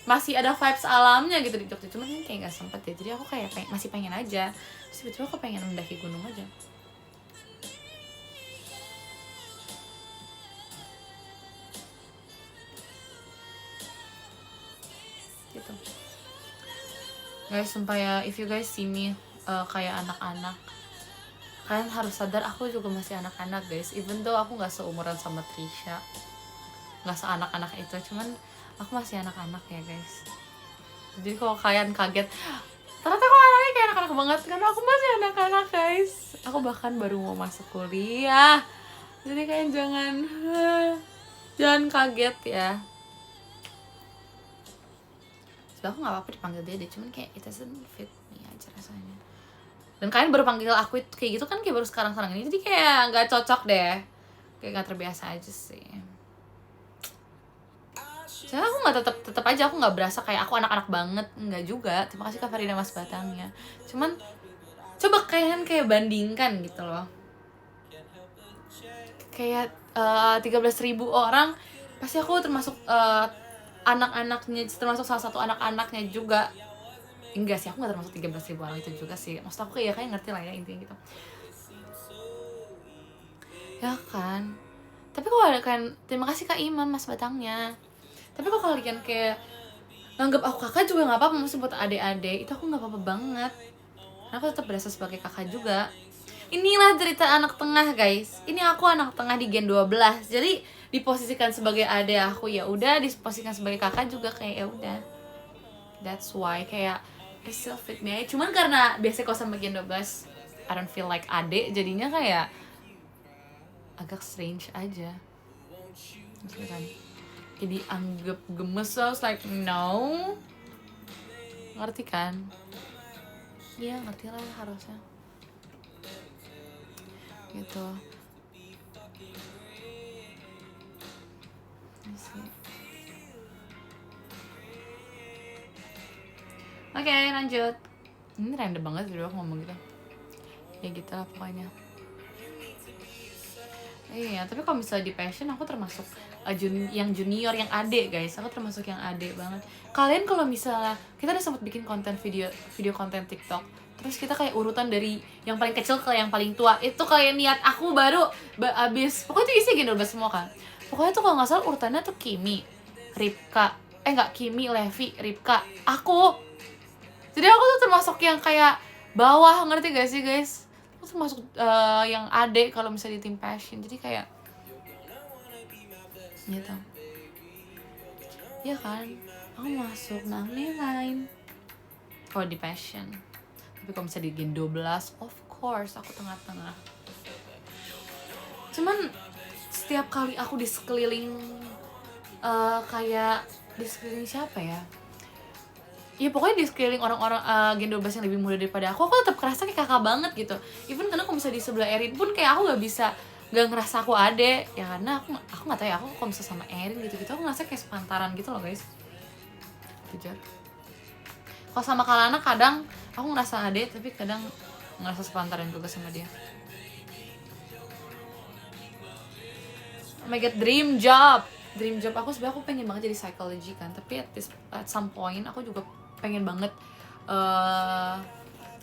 Speaker 1: masih ada vibes alamnya gitu di Jogja. Cuman kan kayak gak sempet ya, jadi aku kayak masih pengen aja. Terus tiba-tiba aku pengen mendaki gunung aja gitu guys. Sumpah ya, if you guys see me kayak anak-anak, kalian harus sadar aku juga masih anak-anak guys. Even though aku gak seumuran sama Trisha, gak seanak-anak itu, cuman aku masih anak-anak ya guys. Jadi kalau kalian kaget ternyata aku anaknya kayak anak-anak banget, karena aku masih anak-anak guys. Aku bahkan baru mau masuk kuliah, jadi kalian jangan kaget ya. Sudah, aku gak apa-apa dipanggil Dede, cuman kayak it doesn't fit me aja rasanya. Dan kalian baru panggil aku kayak gitu kan, kayak baru sekarang-sekarang ini, jadi kayak gak cocok deh, kayak gak terbiasa aja sih. Soalnya aku gak tetep aja aku gak berasa kayak aku anak-anak banget, enggak juga. Terima kasih Kak Farida Mas Batangnya. Cuman coba kalian kayak bandingkan gitu loh, kayak 13.000 orang, pasti aku termasuk anak-anaknya, termasuk salah satu anak-anaknya juga. Enggak sih, aku gak termasuk 13.000 orang itu juga sih. Maksud aku ya kayak ngerti lah ya intinya gitu ya kan. Tapi kalau ada kan, terima kasih Kak Imam Mas Batangnya. Tapi kalau kalian kayak nganggap aku kakak juga gak apa-apa, maksudnya buat adik-adik itu aku gak apa-apa banget, karena aku tetap berasa sebagai kakak juga. Inilah cerita anak tengah guys, ini aku anak tengah di Gen 12, jadi diposisikan sebagai adik aku ya udah, diposisikan sebagai kakak juga kayak ya udah. That's why kayak it still fit me. Cuman karena biasa kok sama Gen 12 I don't feel like adik, jadinya kayak agak strange aja gitu kan. Jadi anggap gemes, so I was like no, ngerti kan? Iya ngerti lah harusnya gitu. Oke, lanjut. Ini random banget dulu aku ngomong gitu ya, gitu lah pokoknya. Iya, tapi kalau misalnya di passion aku termasuk yang junior, yang adik guys. Aku termasuk yang adik banget. Kalian kalau misalnya kita udah sempat bikin konten video konten TikTok, terus kita kayak urutan dari yang paling kecil ke yang paling tua, itu kalian lihat aku baru abis, pokoknya itu isi Gen 12 semua kan. Pokoknya tuh kalau nggak salah urutannya tuh Kimi, Ripka, Kimi, Levi, Ripka, aku. Jadi aku tuh termasuk yang kayak bawah, ngerti gak sih guys? Aku termasuk yang adik kalau misalnya di tim passion, jadi kayak gitu ya kan. Aku masuk 69 kalau di passion, tapi kalau misalnya di Gen 12 of course aku tengah-tengah. Cuman setiap kali aku di sekeliling kayak di sekeliling siapa ya, ya pokoknya di sekeliling orang-orang Gen 12 yang lebih muda daripada aku tetap kerasa kayak kakak banget gitu. Even karena kalau misalnya di sebelah Erin pun kayak aku gak ngerasa aku adek ya, karena aku nggak tahu ya, aku kalau misalnya sama Erin gitu aku ngerasa kayak sepantaran gitu loh guys, jujur. Kalau sama Kalana kadang aku ngerasa adek, tapi kadang ngerasa sepantaran juga sama dia. Oh my god, dream job aku sebenarnya aku pengen banget jadi psychology kan, tapi at some point aku juga pengen banget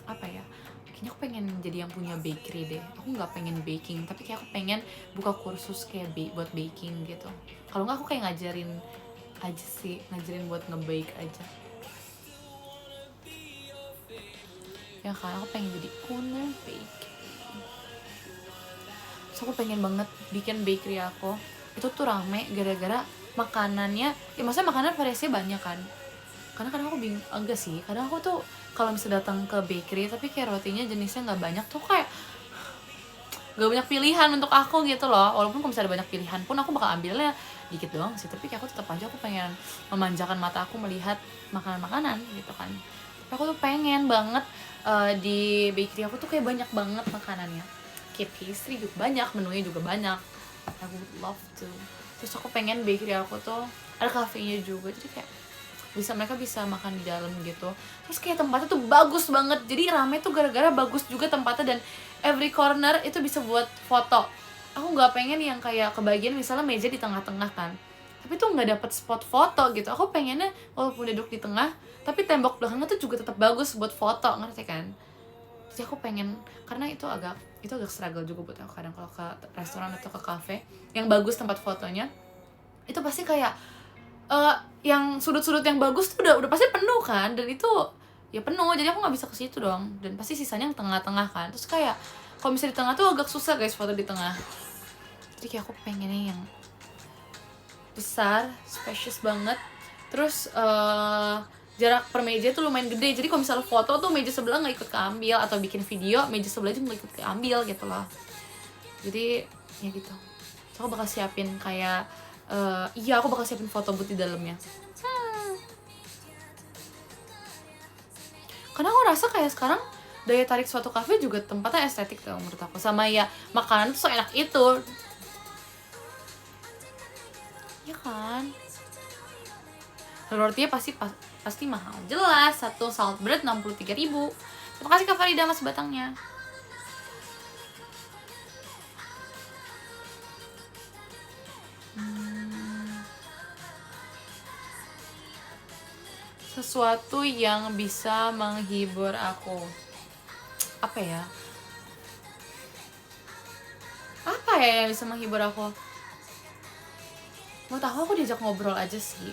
Speaker 1: apa ya, kayaknya aku pengen jadi yang punya bakery deh. Aku nggak pengen baking, tapi kayak aku pengen buka kursus kayak buat baking gitu. Kalau nggak aku kayak ngajarin aja sih, ngajarin buat nge-bake aja ya kan. Aku pengen jadi owner bakery, so aku pengen banget bikin bakery aku. Itu tuh rame gara-gara makanannya ya, maksudnya makanan variasinya banyak kan. Karena kadang aku bingung, enggak sih, kadang aku tuh kalau misalnya datang ke bakery tapi kayak rotinya jenisnya nggak banyak tuh kayak gak banyak pilihan untuk aku gitu loh. Walaupun kalau misalnya ada banyak pilihan pun aku bakal ambilnya dikit doang sih, tapi kayak aku tetap aja aku pengen memanjakan mata aku melihat makanan-makanan gitu kan. Tapi aku tuh pengen banget di bakery aku tuh kayak banyak banget makanannya, kayak pastry juga banyak, menunya juga banyak. I would love to. Terus aku pengen bakery aku tuh ada kafenya juga, jadi kayak mereka bisa makan di dalam gitu. Terus kayak tempatnya tuh bagus banget, jadi rame tuh gara-gara bagus juga tempatnya, dan every corner itu bisa buat foto. Aku nggak pengen yang kayak kebagian misalnya meja di tengah-tengah kan, tapi tuh nggak dapet spot foto gitu. Aku pengennya walaupun duduk di tengah tapi tembok belakangnya tuh juga tetap bagus buat foto, ngerti kan? Jadi aku pengen, karena itu agak struggle juga buat aku kadang kalau ke restoran atau ke cafe yang bagus tempat fotonya, itu pasti kayak yang sudut-sudut yang bagus tuh udah pasti penuh kan, dan itu ya penuh, jadi aku nggak bisa ke situ dong, dan pasti sisanya yang tengah-tengah kan. Terus kayak kalau misalnya di tengah tuh agak susah guys foto di tengah, jadi kayak aku pengennya yang besar, spacious banget. Terus jarak per meja tuh lumayan gede, jadi kalau misalnya foto tuh meja sebelah nggak ikut keambil, atau bikin video meja sebelah juga nggak ikut keambil gitu loh. Jadi ya gitu, so, aku bakal siapin kayak aku bakal siapin foto booth di dalamnya. Karena aku rasa kayak sekarang daya tarik suatu cafe juga tempatnya estetik tuh menurut aku, sama ya makanan tuh so enak itu, ya kan. Rotinya pasti mahal, jelas. Satu salad bread 63.000. Terima kasih Kak Farida mas batangnya. Sesuatu yang bisa menghibur aku, apa ya yang bisa menghibur aku? Mau tahu, aku diajak ngobrol aja sih.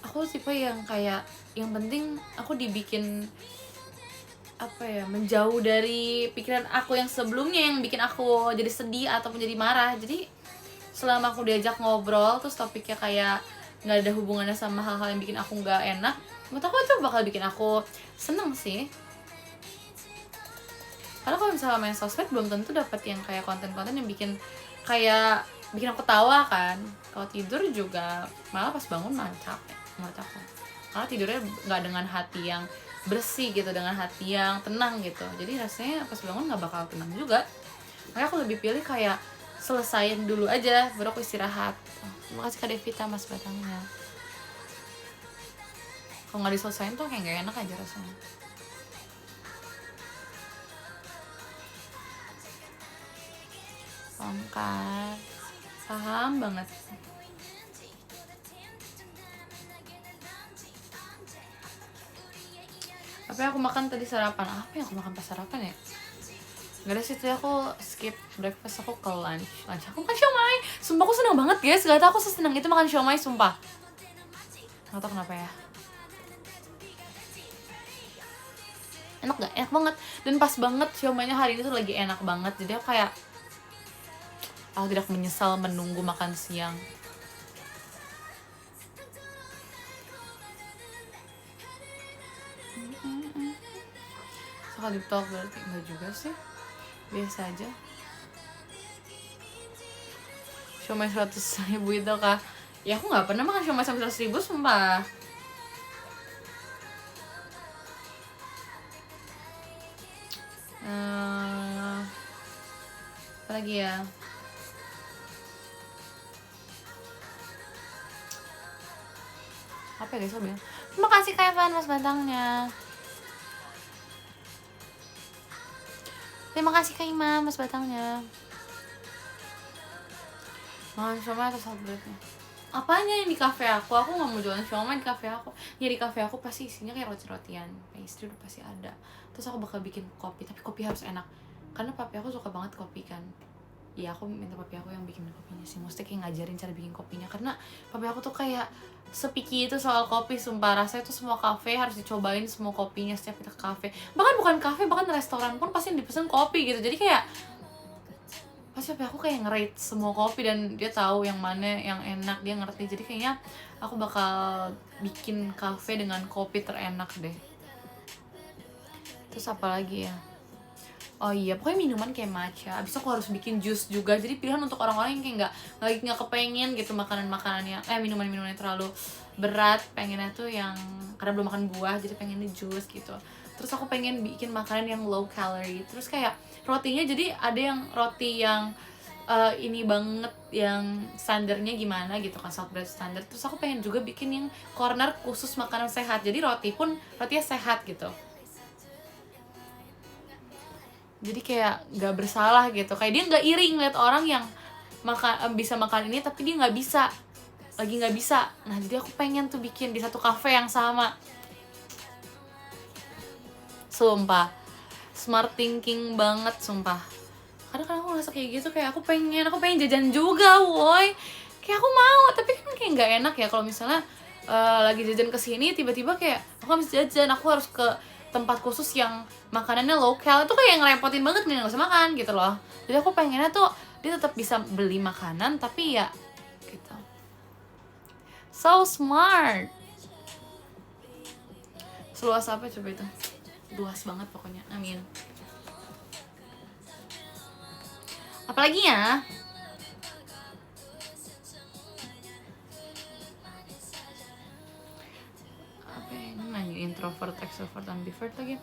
Speaker 1: Aku tipe yang kayak yang penting aku dibikin menjauh dari pikiran aku yang sebelumnya yang bikin aku jadi sedih ataupun jadi marah. Jadi selama aku diajak ngobrol terus topiknya kayak nggak ada hubungannya sama hal-hal yang bikin aku nggak enak, menurut aku itu bakal bikin aku seneng sih. Karena kalau misalnya main sosmed belum tentu dapat yang kayak konten-konten yang bikin aku tawa kan. Kalau tidur juga malah pas bangun malah capek menurut aku, karena tidurnya nggak dengan hati yang bersih gitu, dengan hati yang tenang gitu. Jadi rasanya pas bangun nggak bakal tenang juga. Makanya aku lebih pilih kayak selesain dulu aja baru aku istirahat. Terima kasih Kak Devita mas batangnya. Kalau nggak diselesain tuh kayak nggak enak aja rasanya. Pangkat paham banget. Apa yang aku makan tadi sarapan? Apa yang aku makan pas sarapan ya? Gak ada sih, tadi aku skip breakfast, aku ke lunch aku makan siomay. Sumpah aku seneng banget guys, gak tau aku seseneng itu makan siomay, sumpah. Gak tau kenapa ya. Enak gak? Enak banget. Dan pas banget siomaynya hari ini tuh lagi enak banget. Jadi aku kayak aku tidak menyesal menunggu makan siang. Suka deep talk berarti enggak juga sih, biasa aja. Siomay 100.000 itu kah? Ya aku nggak pernah makan siomay sampai 100.000 sumpah. Apa lagi ya? Apa ya guys, aku bilang terima kasih Kak Evan mas batangnya. Terima kasih Kak Imam mas batangnya. Makan siomay atau salad breadnya? Apanya yang di cafe aku? Aku nggak mau jualan siomay di cafe aku. Ya di cafe aku pasti isinya kayak roti-rotian, pastry udah pasti ada. Terus aku bakal bikin kopi, tapi kopi harus enak. Karena papi aku suka banget kopi kan. Ya aku minta papi aku yang bikin kopinya sih. Mesti kayak ngajarin cara bikin kopinya. Karena papi aku tuh kayak sepiki itu soal kopi, sumpah. Rasanya tuh semua cafe harus dicobain semua kopinya setiap kita ke cafe. Bahkan bukan cafe, bahkan restoran pun pasti dipesen kopi gitu. Jadi kayak pasti papi aku kayak nge-rate semua kopi dan dia tahu yang mana yang enak, dia ngerti. Jadi kayaknya aku bakal bikin cafe dengan kopi terenak deh. Terus apa lagi ya? Oh iya, pokoknya minuman kayak matcha. Abis itu aku harus bikin jus juga. Jadi pilihan untuk orang-orang yang kayak nggak kepengen gitu makanan-makanan yang minuman-minuman yang terlalu berat. Pengennya tuh yang karena belum makan buah, jadi pengennya jus gitu. Terus aku pengen bikin makanan yang low calorie. Terus kayak rotinya, jadi ada yang roti yang ini banget, yang standarnya gimana gitu kan, soft bread standar. Terus aku pengen juga bikin yang corner khusus makanan sehat. Jadi rotinya sehat gitu. Jadi kayak nggak bersalah gitu, kayak dia nggak iri ngeliat orang yang bisa makan ini tapi dia nggak bisa, lagi nggak bisa. Nah jadi aku pengen tuh bikin di satu cafe yang sama. Sumpah smart thinking banget, sumpah. Kadang aku ngerasa kayak gitu, kayak aku pengen jajan juga, woi. Kayak aku mau, tapi kan kayak nggak enak ya kalau misalnya lagi jajan kesini tiba-tiba kayak aku habis jajan, aku harus ke tempat khusus yang makanannya lokal. Itu kayak ngerepotin banget, nggak usah makan gitu loh. Jadi aku pengennya tuh dia tetap bisa beli makanan tapi ya gitu. So smart. Seluas apa coba itu? Luas banget pokoknya. Amin. Apalagi ya? Apa ya? Ini nanya introvert, extrovert, ambivert lagi.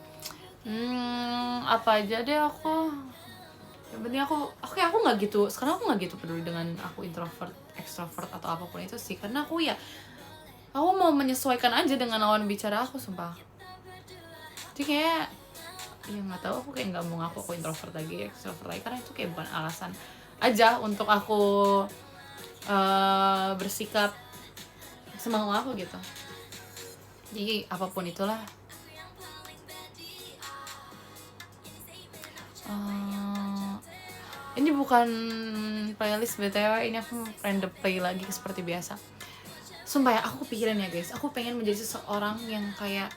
Speaker 1: Apa aja deh aku. Yang penting aku nggak gitu. Sekarang aku nggak gitu peduli dengan aku introvert, extrovert atau apapun itu sih. Karena aku mau menyesuaikan aja dengan lawan bicara aku, sumpah. Jadi kayak ya nggak tahu, aku kayak nggak mau ngaku aku introvert lagi, extrovert lagi, karena itu kayak bukan alasan aja untuk aku bersikap semau aku gitu. Jadi apapun itulah. Ini bukan playlist BTW, ini aku random play lagi seperti biasa. Sumpah ya, aku kepikiran ya guys, aku pengen menjadi seseorang yang kayak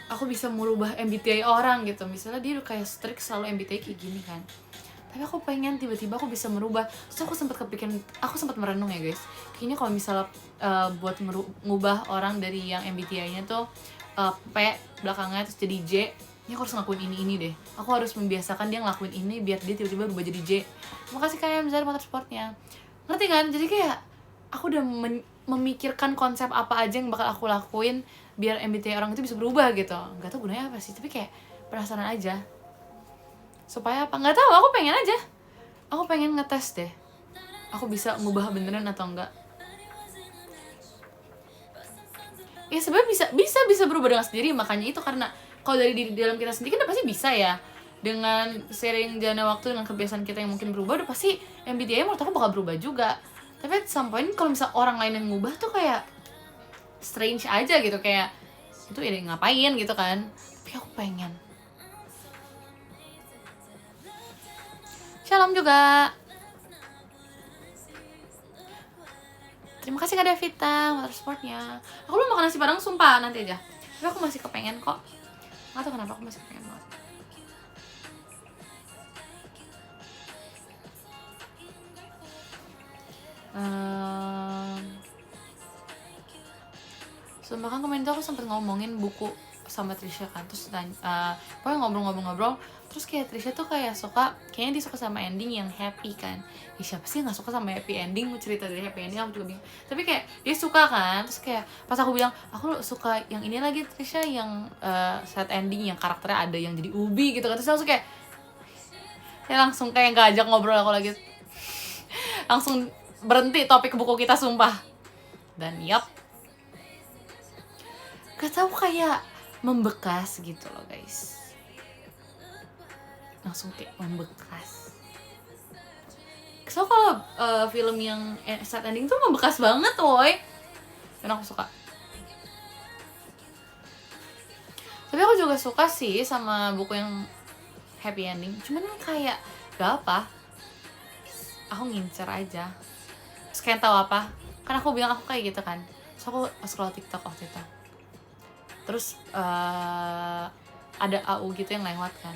Speaker 1: aku bisa merubah MBTI orang gitu. Misalnya dia kayak strict selalu MBTI kayak gini kan, tapi aku pengen tiba-tiba aku bisa merubah. Terus aku sempat merenung ya guys, kayaknya kalau misalnya buat ngubah orang dari yang MBTI-nya tuh P belakangnya terus jadi J, ini aku harus ngelakuin ini deh. Aku harus membiasakan dia ngelakuin ini biar dia tiba-tiba berubah jadi J. Makasih kayak misalnya motorsportnya, ngerti kan? Jadi kayak aku udah memikirkan konsep apa aja yang bakal aku lakuin biar MBTI orang itu bisa berubah gitu. Nggak tahu gunanya apa sih, tapi kayak penasaran aja. Supaya apa? Nggak tahu, aku pengen aja. Aku pengen ngetes deh, aku bisa ngubah beneran atau enggak. Ya sebenarnya bisa berubah dengan sendiri. Makanya itu, karena kalau dari diri dalam kita sendiri kan udah pasti bisa ya. Dengan sering jalannya waktu, dengan kebiasaan kita yang mungkin berubah, udah pasti MBTI menurut aku bakal berubah juga. Tapi at some point kalau misal orang lain yang ngubah tuh kayak strange aja gitu, kayak itu ya ngapain gitu kan. Tapi aku pengen. Shalom juga. Terima kasih Kak Devita motorsportnya. Aku belum makan nasi padang sumpah, nanti aja. Tapi aku masih kepengen kok. Nggak tahu kenapa aku masih kepengen banget. Sumpah kan kemarin tuh aku sempet ngomongin buku sama Trisha kan, terus pokoknya ngobrol-ngobrol, terus kayak Trisha tuh kayak kayaknya dia suka sama ending yang happy kan. Ya siapa sih nggak suka sama happy ending? Mau cerita dari happy ending aku juga bingung. Tapi kayak dia suka kan, terus kayak pas aku bilang aku suka yang ini lagi Trisha, yang sad ending yang karakternya ada yang jadi ubi gitu kan, terus aku kayak ya langsung kayak nggak ajak ngobrol aku lagi. Langsung berhenti topik buku kita, sumpah. Dan yap, gak tau, kayak membekas gitu loh guys. Langsung kayak membekas. So kalau film yang sad ending tuh membekas banget woy. Dan aku suka. Tapi aku juga suka sih sama buku yang happy ending. Cuman kayak gak apa, aku ngincer aja. Terus kayak tahu apa, kan aku bilang aku kayak gitu kan. So aku scroll TikTok waktu itu, terus ada AU gitu yang lewat kan.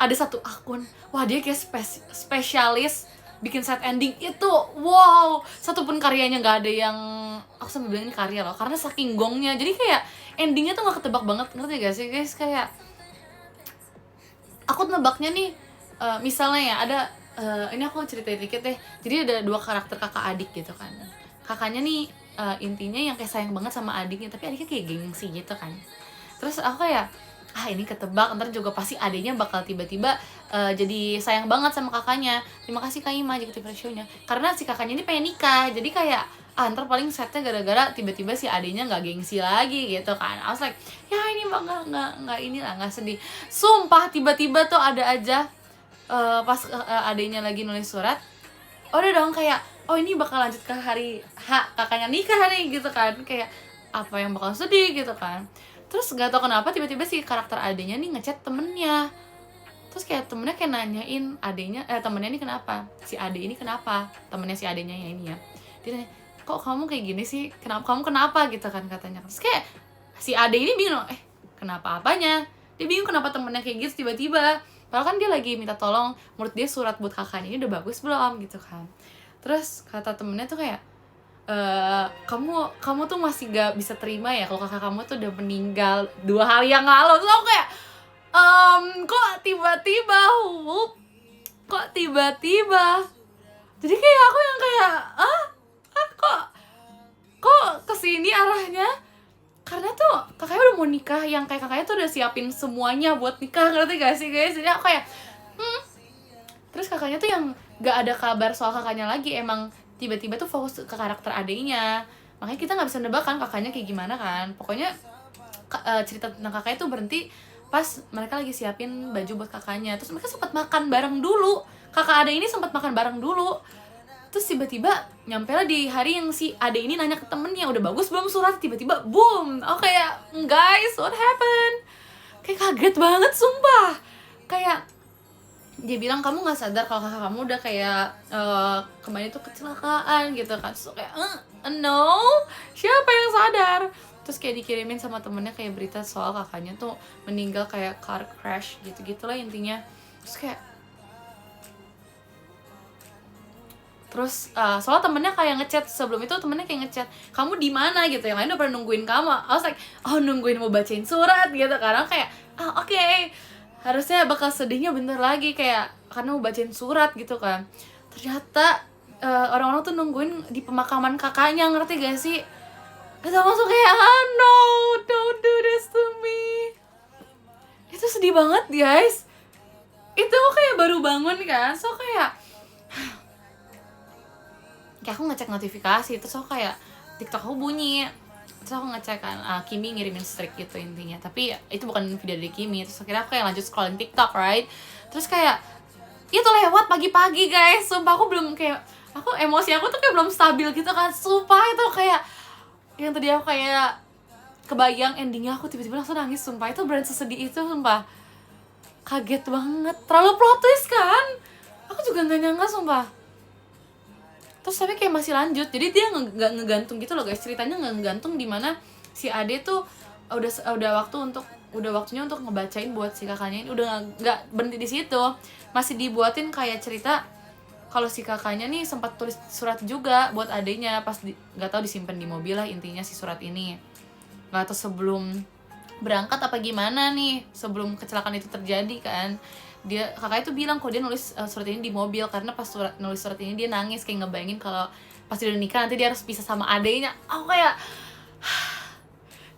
Speaker 1: Ada satu akun, wah dia kayak spesialis bikin set ending itu wow, satupun karyanya nggak ada yang aku sampai bilang ini karya loh, karena saking gongnya. Jadi kayak endingnya tuh nggak ketebak banget, ngerti gak sih guys? Kayak aku nebaknya nih, misalnya ya ada, ini aku ceritain dikit deh. Jadi ada dua karakter kakak adik gitu kan. Kakaknya nih intinya yang kayak sayang banget sama adiknya, tapi adiknya kayak gengsi gitu kan. Terus aku kayak ini ketebak, ntar juga pasti adiknya bakal tiba-tiba jadi sayang banget sama kakaknya. Terima kasih Kak Ima JKT Show-nya, karena si kakaknya ini pengen nikah. Jadi kayak ntar paling setnya gara-gara tiba-tiba si adiknya nggak gengsi lagi gitu kan. I was like, ya ini mah nggak ini lah, nggak sedih. Sumpah tiba-tiba tuh ada aja pas adiknya lagi nulis surat, udah dong kayak ini bakal lanjut ke hari kakaknya nikah nih gitu kan. Kayak apa yang bakal sedih gitu kan. Terus gak tau kenapa tiba-tiba si karakter adiknya nih ngechat temennya. Terus kayak temennya kayak nanyain adiknya, temennya ini kenapa, si adik ini kenapa, temennya si adiknya ya ini ya, dia nanya, kok kamu kayak gini sih, kamu kenapa gitu kan katanya. Terus kayak si adik ini bingung, kenapa apanya, dia bingung kenapa temennya kayak gitu tiba-tiba, padahal kan dia lagi minta tolong, menurut dia surat buat kakaknya ini udah bagus belum gitu kan. Terus kata temennya tuh kayak, kamu tuh masih gak bisa terima ya kalau kakak kamu tuh udah meninggal 2 hari yang lalu. Terus aku kayak kok tiba-tiba jadi kayak aku yang kayak kok kesini arahnya, karena tuh kakaknya udah mau nikah, yang kayak kakaknya tuh udah siapin semuanya buat nikah, ngerti gak sih guys? Jadi aku kayak terus kakaknya tuh yang gak ada kabar soal kakaknya lagi, emang tiba-tiba tuh fokus ke karakter adiknya. Makanya kita nggak bisa nebak kan kakaknya kayak gimana kan. Pokoknya cerita tentang kakaknya tuh berhenti pas mereka lagi siapin baju buat kakaknya. Terus mereka sempat makan bareng dulu, kakak adik ini sempat makan bareng dulu. Terus tiba-tiba nyampe lah di hari yang si adik ini nanya ke temennya, udah bagus belum surat, tiba-tiba boom. Oh kayak guys, what happened? Kayak kaget banget sumpah. Kayak dia bilang, kamu nggak sadar kalau kakak kamu udah kayak kemarin tuh kecelakaan gitu kan. So kayak no, siapa yang sadar? Terus kayak dikirimin sama temennya kayak berita soal kakaknya tuh meninggal kayak car crash gitu-gitu lah intinya. Terus soalnya temennya kayak ngechat sebelum itu, temennya kayak ngechat, kamu di mana gitu, yang lain udah pernah nungguin kamu. I was like, nungguin mau bacain surat gitu. Karena kayak oke, harusnya bakal sedihnya bentar lagi kayak karena mau bacain surat gitu kan. Ternyata orang-orang tuh nungguin di pemakaman kakaknya, ngerti gak sih? Kita langsung kayak no, don't do this to me. Itu sedih banget guys. Itu kayak baru bangun kan, so kayak aku ngecek notifikasi, terus aku kayak TikTok aku bunyi, terus aku ngecek kan Kimi ngirimin streak gitu intinya, tapi itu bukan video dari Kimi. Terus akhirnya aku kayak lanjut scrolling TikTok, right? Terus kayak itu lewat pagi-pagi guys, sumpah aku belum kayak, aku emosi aku tuh kayak belum stabil gitu kan, sumpah. Itu kayak yang tadi aku kayak kebayang endingnya, aku tiba-tiba langsung nangis, sumpah. Itu beneran sesedih itu, sumpah. Kaget banget, terlalu plot twist kan, aku juga nggak nyangka sumpah. Terus tapi kayak masih lanjut, jadi dia nggak ngegantung gitu loh guys, ceritanya nggak ngegantung, dimana si Ade tuh udah waktunya untuk ngebacain buat si kakaknya ini, udah nggak berhenti di situ, masih dibuatin kayak cerita kalau si kakaknya nih sempat tulis surat juga buat adenya, pas nggak tahu disimpan di mobil lah intinya si surat ini, nggak tahu sebelum berangkat apa gimana nih, sebelum kecelakaan itu terjadi kan. Kakaknya tuh bilang kok dia nulis surat ini di mobil, karena pas nulis surat ini dia nangis kayak ngebayangin kalau pas dia udah nikah nanti dia harus pisah sama adenya. Aku kayak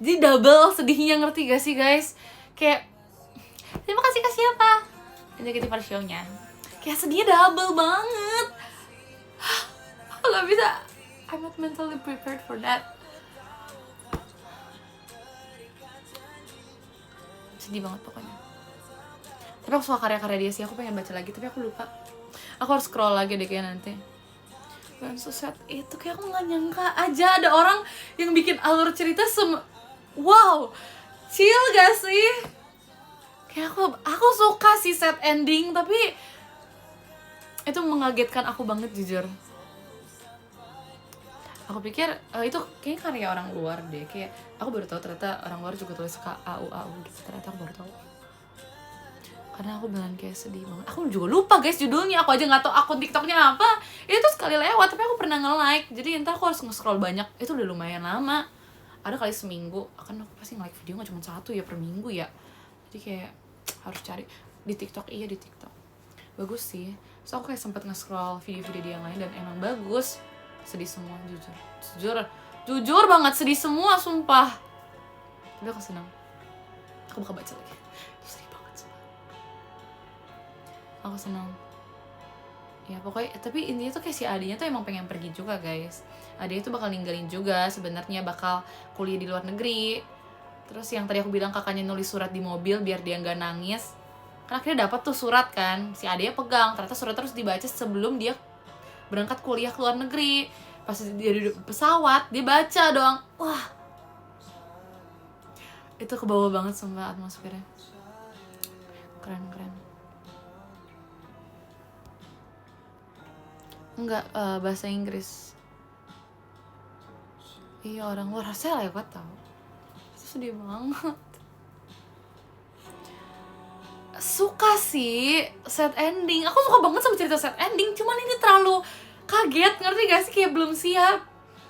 Speaker 1: jadi double sedihnya, ngerti gak sih guys? Kayak terima kasih ke siapa? JKT Show-nya. Kayak sedihnya double banget. Aku gak bisa, I'm not mentally prepared for that. Sedih banget pokoknya. Tapi aku suka karya-karya dia sih, aku pengen baca lagi tapi aku lupa. Aku harus scroll lagi deh kayak nanti. Dan so sad itu, kayak aku gak nyangka aja ada orang yang bikin alur cerita wow, chill gak sih? Kayak aku suka sih sad ending, tapi itu mengagetkan aku banget jujur. Aku pikir itu kayaknya karya orang luar deh, kayak aku baru tahu ternyata orang luar juga tulis AU gitu, ternyata aku baru tahu. karena aku beneran kayak sedih banget. Aku juga lupa guys judulnya, aku aja nggak tahu akun TikToknya apa. Itu tuh sekali lewat, tapi aku pernah nge-like, jadi entar aku harus nge-scroll banyak. Itu udah lumayan lama, ada kali seminggu. Kan aku pasti nge-like video nggak cuma satu ya per minggu ya, jadi kayak harus cari di TikTok. Iya di TikTok bagus sih, so aku kayak sempet nge-scroll video-video dia yang lain dan emang bagus. Sedih semua, jujur banget sedih semua sumpah. Tapi aku senang, aku bakal baca lagi. Sedih banget sumpah, aku senang ya pokoknya. Tapi intinya tuh kayak si adiknya tuh emang pengen pergi juga guys. Adiknya tuh bakal ninggalin juga sebenarnya, bakal kuliah di luar negeri. Terus yang tadi aku bilang kakaknya nulis surat di mobil biar dia nggak nangis, kan akhirnya dapat tuh surat kan, si adiknya pegang. Ternyata surat terus dibaca sebelum dia berangkat kuliah ke luar negeri. Pas dia duduk pesawat dia baca doang, wah itu kebawa banget sumpah atmosfernya. Keren. Enggak, bahasa Inggris. Iya orang luar, saya lewat tau. Itu sedih banget. Suka sih sad ending, aku suka banget sama cerita sad ending. Cuman ini terlalu kaget, ngerti gak sih, kayak belum siap.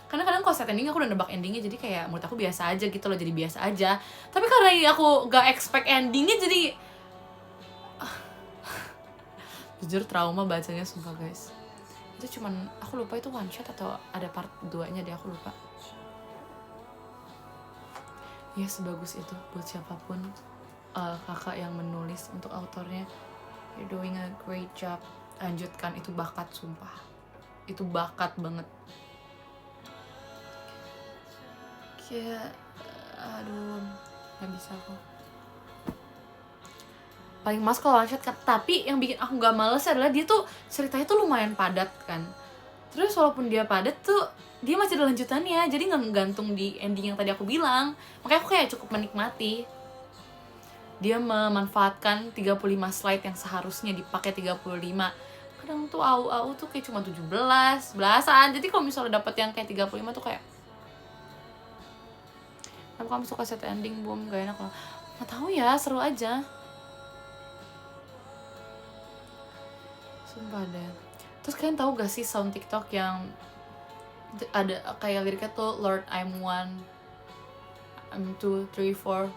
Speaker 1: Karena kadang kalau sad ending aku udah nebak endingnya, jadi kayak menurut aku biasa aja gitu loh, jadi biasa aja. Tapi karena ini aku gak expect endingnya, jadi jujur trauma bacanya sumpah guys. Itu cuman, aku lupa itu one shot atau ada part 2-nya deh, aku lupa. Ya sebagus itu buat siapapun kakak yang menulis, untuk autornya, you're doing a great job. Lanjutkan, itu bakat sumpah. Itu bakat banget. Kayak aduh, gak bisa aku. Paling males kalau one shot kan. Tapi yang bikin aku gak males adalah dia tuh ceritanya tuh lumayan padat kan. Terus walaupun dia padat tuh dia masih ada lanjutannya, jadi gak gantung di ending yang tadi aku bilang. Makanya aku kayak cukup menikmati. Dia memanfaatkan 35 slide yang seharusnya dipakai 35. Kadang tuh AU tuh kayak cuma 17 belasan. Jadi kalau misalnya dapet yang kayak 35 tuh kayak, kenapa kamu suka set ending Bom? Gak enak lah. Gak tau ya, seru aja sumpah deh. Terus kalian tahu gak sih sound TikTok yang ada kayak liriknya tuh Lord I'm 1, I'm 2, 3, 4,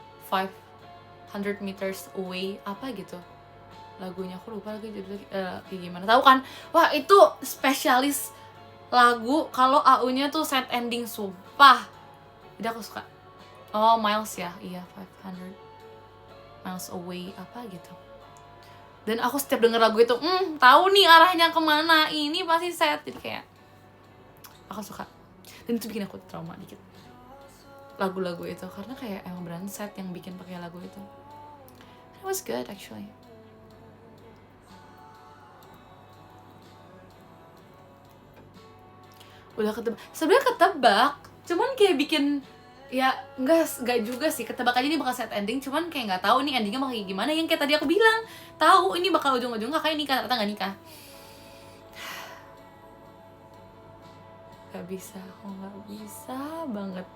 Speaker 1: 500 meters away, apa gitu lagunya, aku lupa lagi judulnya kayak gimana. Tahu kan? Wah itu spesialis lagu kalau AU-nya tuh set ending sumpah. Jadi aku suka. Oh Miles ya, iya 500 miles away apa gitu. Dan aku setiap denger lagu itu, tahu nih arahnya kemana, ini pasti set. Jadi kayak aku suka. Dan itu bikin aku trauma dikit lagu-lagu itu, karena kayak emang brand set yang bikin pakai lagu itu. It was good actually. Udah ketebak, sebenarnya ketebak, cuman kayak bikin ya enggak juga sih, ketebak aja ini bakal set ending, cuman kayak nggak tahu nih endingnya bakal kayak gimana. Yang kayak tadi aku bilang, tahu ini bakal ujung-ujung kakaknya nikah, ternyata nggak nikah. Gak bisa, aku nggak bisa banget.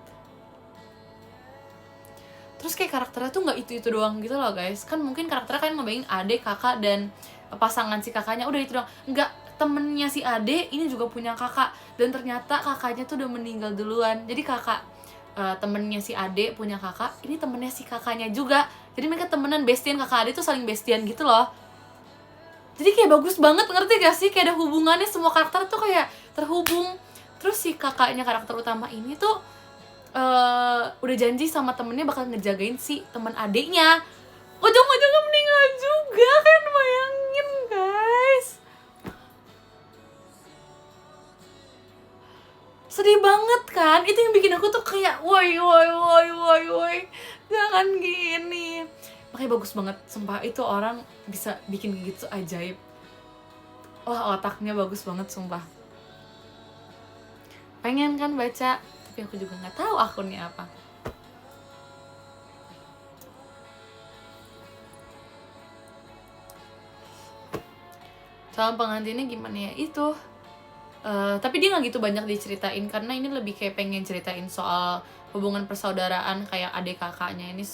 Speaker 1: Terus kayak karakternya tuh nggak itu doang gitu loh guys. Kan mungkin karakternya kan ngebayangin adik, kakak, dan pasangan si kakaknya udah itu doang. Nggak, temennya si Ade ini juga punya kakak, dan ternyata kakaknya tuh udah meninggal duluan. Jadi kakak temennya si Ade punya kakak, ini temennya si kakaknya juga. Jadi mereka temenan, bestian, kakak Ade tuh saling bestian gitu loh. Jadi kayak bagus banget, ngerti gak sih? Kayak ada hubungannya, semua karakter tuh kayak terhubung. Terus si kakaknya, karakter utama ini tuh udah janji sama temennya bakal ngejagain si temen adeknya. Ujung-ujungnya meninggal juga kan, bayangin guys. Sedih banget kan, itu yang bikin aku tuh kayak woi jangan gini. Makanya bagus banget, sumpah itu orang bisa bikin gitu ajaib. Wah otaknya bagus banget sumpah. Pengen kan baca, tapi aku juga nggak tahu akunnya apa. Calon pengantinnya gimana ya itu? Tapi dia nggak gitu banyak diceritain, karena ini lebih kayak pengen ceritain soal hubungan persaudaraan kayak adik kakaknya ini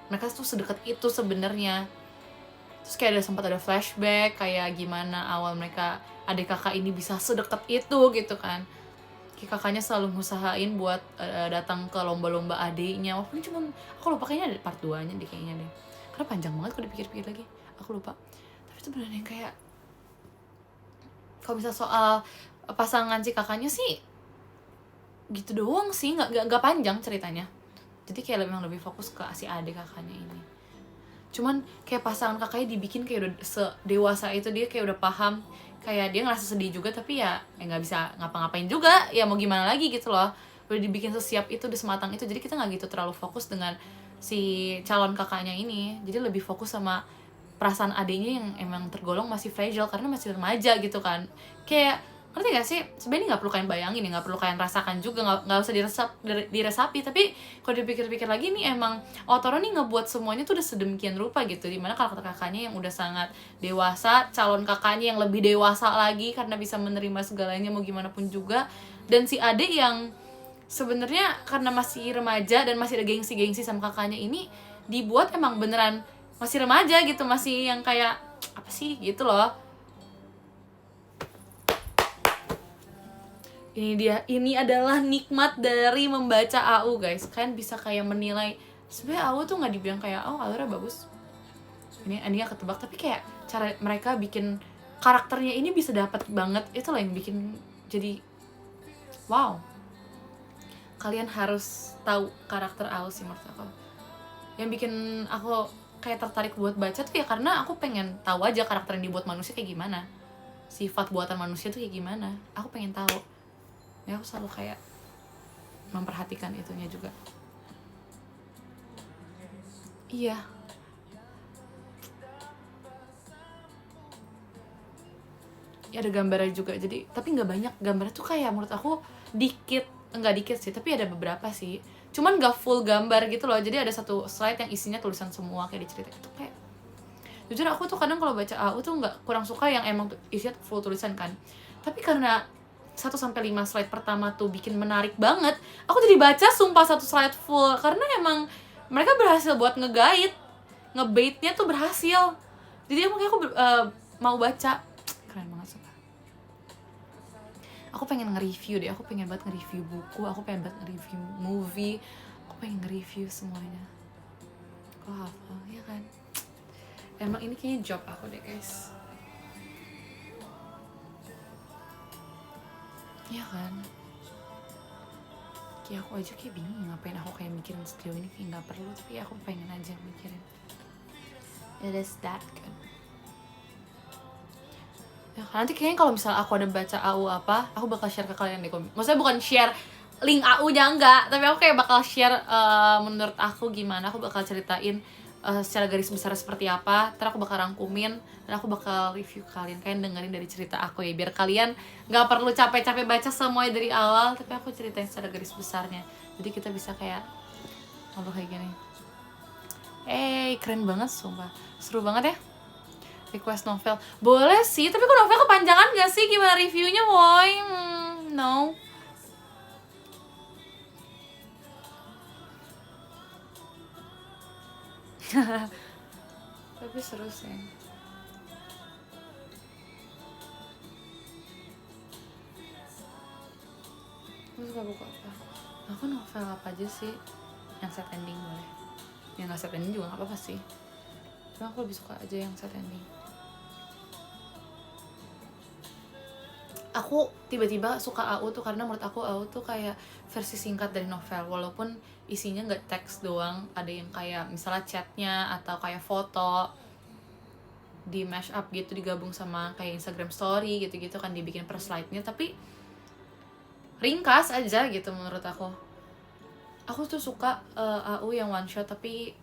Speaker 1: mereka tuh sedekat itu sebenarnya. Terus kayak sempat ada flashback kayak gimana awal mereka adik kakak ini bisa sedekat itu gitu kan. Kayak kakaknya selalu ngusahain buat datang ke lomba-lomba adiknya, walaupun cuma aku lupa kayaknya ada part 2-nya deh kayaknya deh, karena panjang banget kalau dipikir-pikir lagi, aku lupa. Tapi itu beneran yang kayak kalau bisa soal pasangan si kakaknya sih gitu doang sih, nggak panjang ceritanya. Jadi kayak memang lebih fokus ke si adik kakaknya ini. Cuman kayak pasangan kakaknya dibikin kayak udah sedewasa itu, dia kayak udah paham, kayak dia ngerasa sedih juga tapi ya nggak bisa ngapa-ngapain juga, ya mau gimana lagi gitu loh. Udah dibikin sesiap itu, udah sematang itu, jadi kita nggak gitu terlalu fokus dengan si calon kakaknya ini. Jadi lebih fokus sama perasaan adiknya yang emang tergolong masih fragile karena masih remaja gitu kan. Kayak ngerti gak sih, sebenarnya nggak perlu kalian bayangin ya, nggak perlu kalian rasakan juga, nggak usah diresapi. Tapi kalau dipikir-pikir lagi nih, emang Otoro nih ngebuat semuanya tuh udah sedemikian rupa gitu, dimana karakter kakaknya yang udah sangat dewasa, calon kakaknya yang lebih dewasa lagi karena bisa menerima segalanya mau gimana pun juga, dan si adik yang sebenarnya karena masih remaja dan masih ada gengsi sama kakaknya ini, dibuat emang beneran masih remaja gitu, masih yang kayak apa sih gitu loh. Ini adalah nikmat dari membaca AU guys. Kalian bisa kayak menilai, sebenarnya AU tuh nggak dibilang kayak alurnya bagus, ini nggak ketebak, tapi kayak cara mereka bikin karakternya ini bisa dapat banget, itu loh yang bikin jadi wow. Kalian harus tahu karakter AU sih menurut aku. Yang bikin aku kayak tertarik buat baca tuh ya karena aku pengen tahu aja karakter yang dibuat manusia kayak gimana, sifat buatan manusia tuh kayak gimana, aku pengen tahu. Ya aku selalu kayak memperhatikan itunya juga. Iya. Ya ada gambarnya juga, jadi tapi nggak banyak gambarnya tuh, kayak menurut aku dikit, nggak dikit sih tapi ada beberapa sih, cuman nggak full gambar gitu loh. Jadi ada satu slide yang isinya tulisan semua kayak di cerita itu. Kayak jujur aku tuh kadang kalau baca AU tuh kurang suka yang emang isinya full tulisan kan, tapi karena 1-5 slide pertama tuh bikin menarik banget, aku jadi baca sumpah 1 slide full, karena emang mereka berhasil buat ngebaitnya tuh berhasil. Jadi aku mau baca, keren banget sumpah. Aku pengen nge-review deh, aku pengen banget nge-review buku, aku pengen banget nge-review movie, aku pengen nge-review semuanya. Kok hafal ya kan? Emang ini kayaknya job aku deh guys. Iya kan, kayak aku aja kayak bingung ngapain aku kayak mikirin sejauh ini, kayak nggak perlu, tapi aku pengen aja mikirin. It is that good. Ya kan, nanti kayaknya kalau misalnya aku ada baca AU apa, aku bakal share ke kalian deh. Maksudnya bukan share link AU-nya enggak, tapi aku kayak bakal share menurut aku gimana, aku bakal ceritain secara garis besar seperti apa, terus aku bakal rangkumin dan aku bakal review kalian dengerin dari cerita aku ya, biar kalian nggak perlu capek-capek baca semuanya dari awal, tapi aku ceritain secara garis besarnya, jadi kita bisa kayak ngobrol kayak gini. Keren banget sumpah, seru banget ya. Request novel boleh sih, tapi kok novel kepanjangan gak sih, gimana reviewnya boy? No. Tapi seru sih. Aku suka buku apa? Aku novel apa aja sih? Yang set ending boleh. Yang gak set ending juga gak apa-apa sih. Cuma aku lebih suka aja yang set ending. Aku tiba-tiba suka AU tuh karena menurut aku AU tuh kayak versi singkat dari novel, walaupun isinya nggak teks doang, ada yang kayak misalnya chatnya atau kayak foto di mash up gitu, digabung sama kayak Instagram story gitu-gitu kan, dibikin per slide-nya, tapi ringkas aja gitu menurut aku. Aku tuh suka AU yang one shot tapi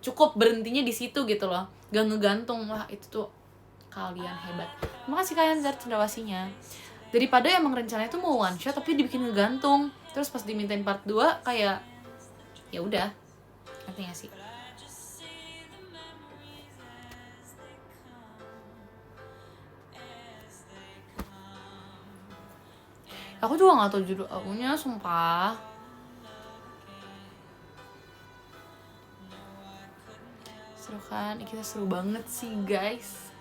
Speaker 1: cukup berhentinya di situ gitu loh, gak ngegantung. Wah itu tuh kalian hebat, makasih kalian dari cendawasinya. Daripada emang rencananya tuh mau one shot tapi dibikin ngegantung, terus pas dimintain part 2 kayak ya udah, ngerti gak sih? Aku juga gak tau judul AU-nya sumpah. Seru kan. Kita seru banget sih guys.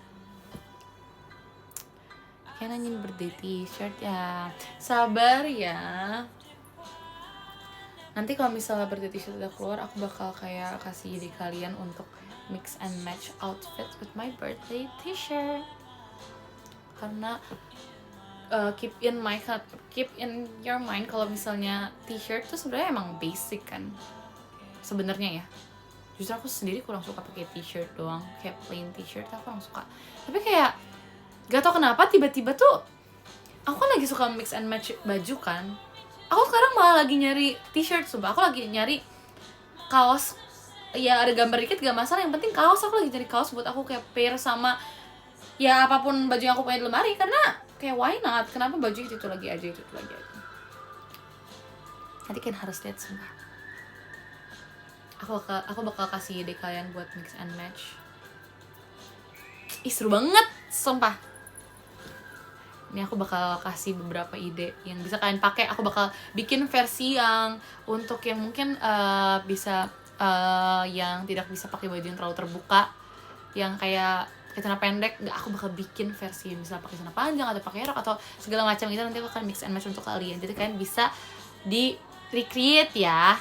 Speaker 1: Kayak nanyain birthday t-shirt ya. Sabar ya. Nanti kalau misalnya birthday t-shirt udah keluar, aku bakal kayak kasih ide kalian untuk mix and match outfit with my birthday t-shirt. Karena keep in your mind kalau misalnya t-shirt tuh sebenarnya emang basic kan. Sebenarnya ya. Justru aku sendiri kurang suka pakai t-shirt doang, kayak plain t-shirt aku kurang suka. Tapi kayak gak tau kenapa tiba-tiba tuh aku kan lagi suka mix and match baju kan. Aku sekarang malah lagi nyari t-shirt, sumpah. Aku lagi nyari kaos. Ya ada gambar dikit gak masalah, yang penting kaos. Aku lagi nyari kaos buat aku kayak pair sama ya apapun baju yang aku punya di lemari. Karena kayak why not, kenapa baju itu lagi aja. Nanti kan harus lihat sumpah. Aku bakal kasih ide kalian buat mix and match. Ih seru banget, sumpah. Ini aku bakal kasih beberapa ide yang bisa kalian pakai. Aku bakal bikin versi yang untuk yang mungkin bisa yang tidak bisa pakai baju yang terlalu terbuka, yang kayak celana pendek. Nggak, aku bakal bikin versi yang bisa pakai celana panjang atau pakai rok atau segala macam gitu. Nanti aku akan mix and match untuk kalian. Jadi kalian bisa di recreate ya.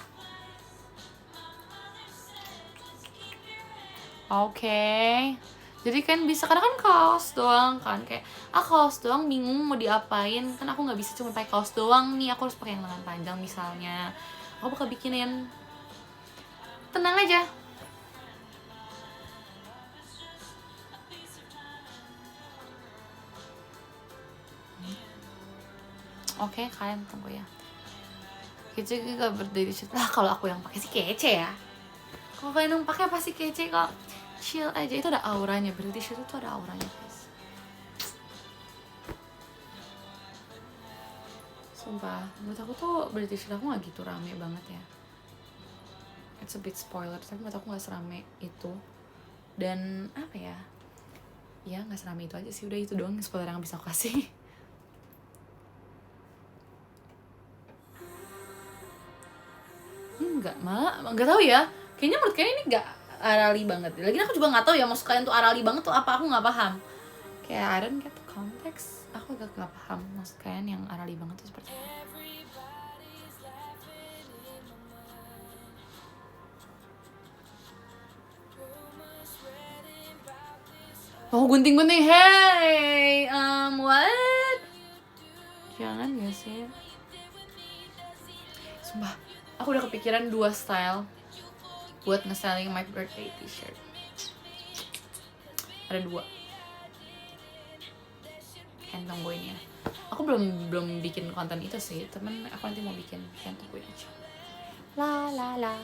Speaker 1: Oke. Jadi kan bisa, karena kan kaos doang kan, kayak kaos doang bingung mau diapain kan. Aku nggak bisa cuma pakai kaos doang nih, aku harus pakai yang lengan panjang misalnya. Aku bakal bikinin, tenang aja. Oke, kalian tunggu ya. Kece gak berdiri lah. Kalau aku yang pakai sih kece ya. Kalau kalian yang pakai pasti kece kok. Chill aja, itu ada auranya. British itu ada auranya guys. Sumpah, menurut aku tuh British aku gak gitu rame banget ya. It's a bit spoiler, tapi menurut aku gak serame itu. Dan apa ya, ya gak serame itu aja sih. Udah itu doang spoiler yang bisa aku kasih. Malah gak tahu ya. Kayaknya menurut kalian ini gak arali banget. Lagi aku juga nggak tahu ya maksud kalian tuh arali banget tuh apa, aku nggak paham. Kayak I don't get the context. Aku agak nggak paham maksud kalian yang arali banget tuh seperti apa. Oh gunting-gunting, hey, what? Jangan gak sih? Sumpah, aku udah kepikiran 2 style buat nge-styling my birthday t-shirt. Ada 2. Kalian tungguin ya. Aku belum bikin konten itu sih, temen aku nanti mau bikin. Kalian tungguin aja. La la la.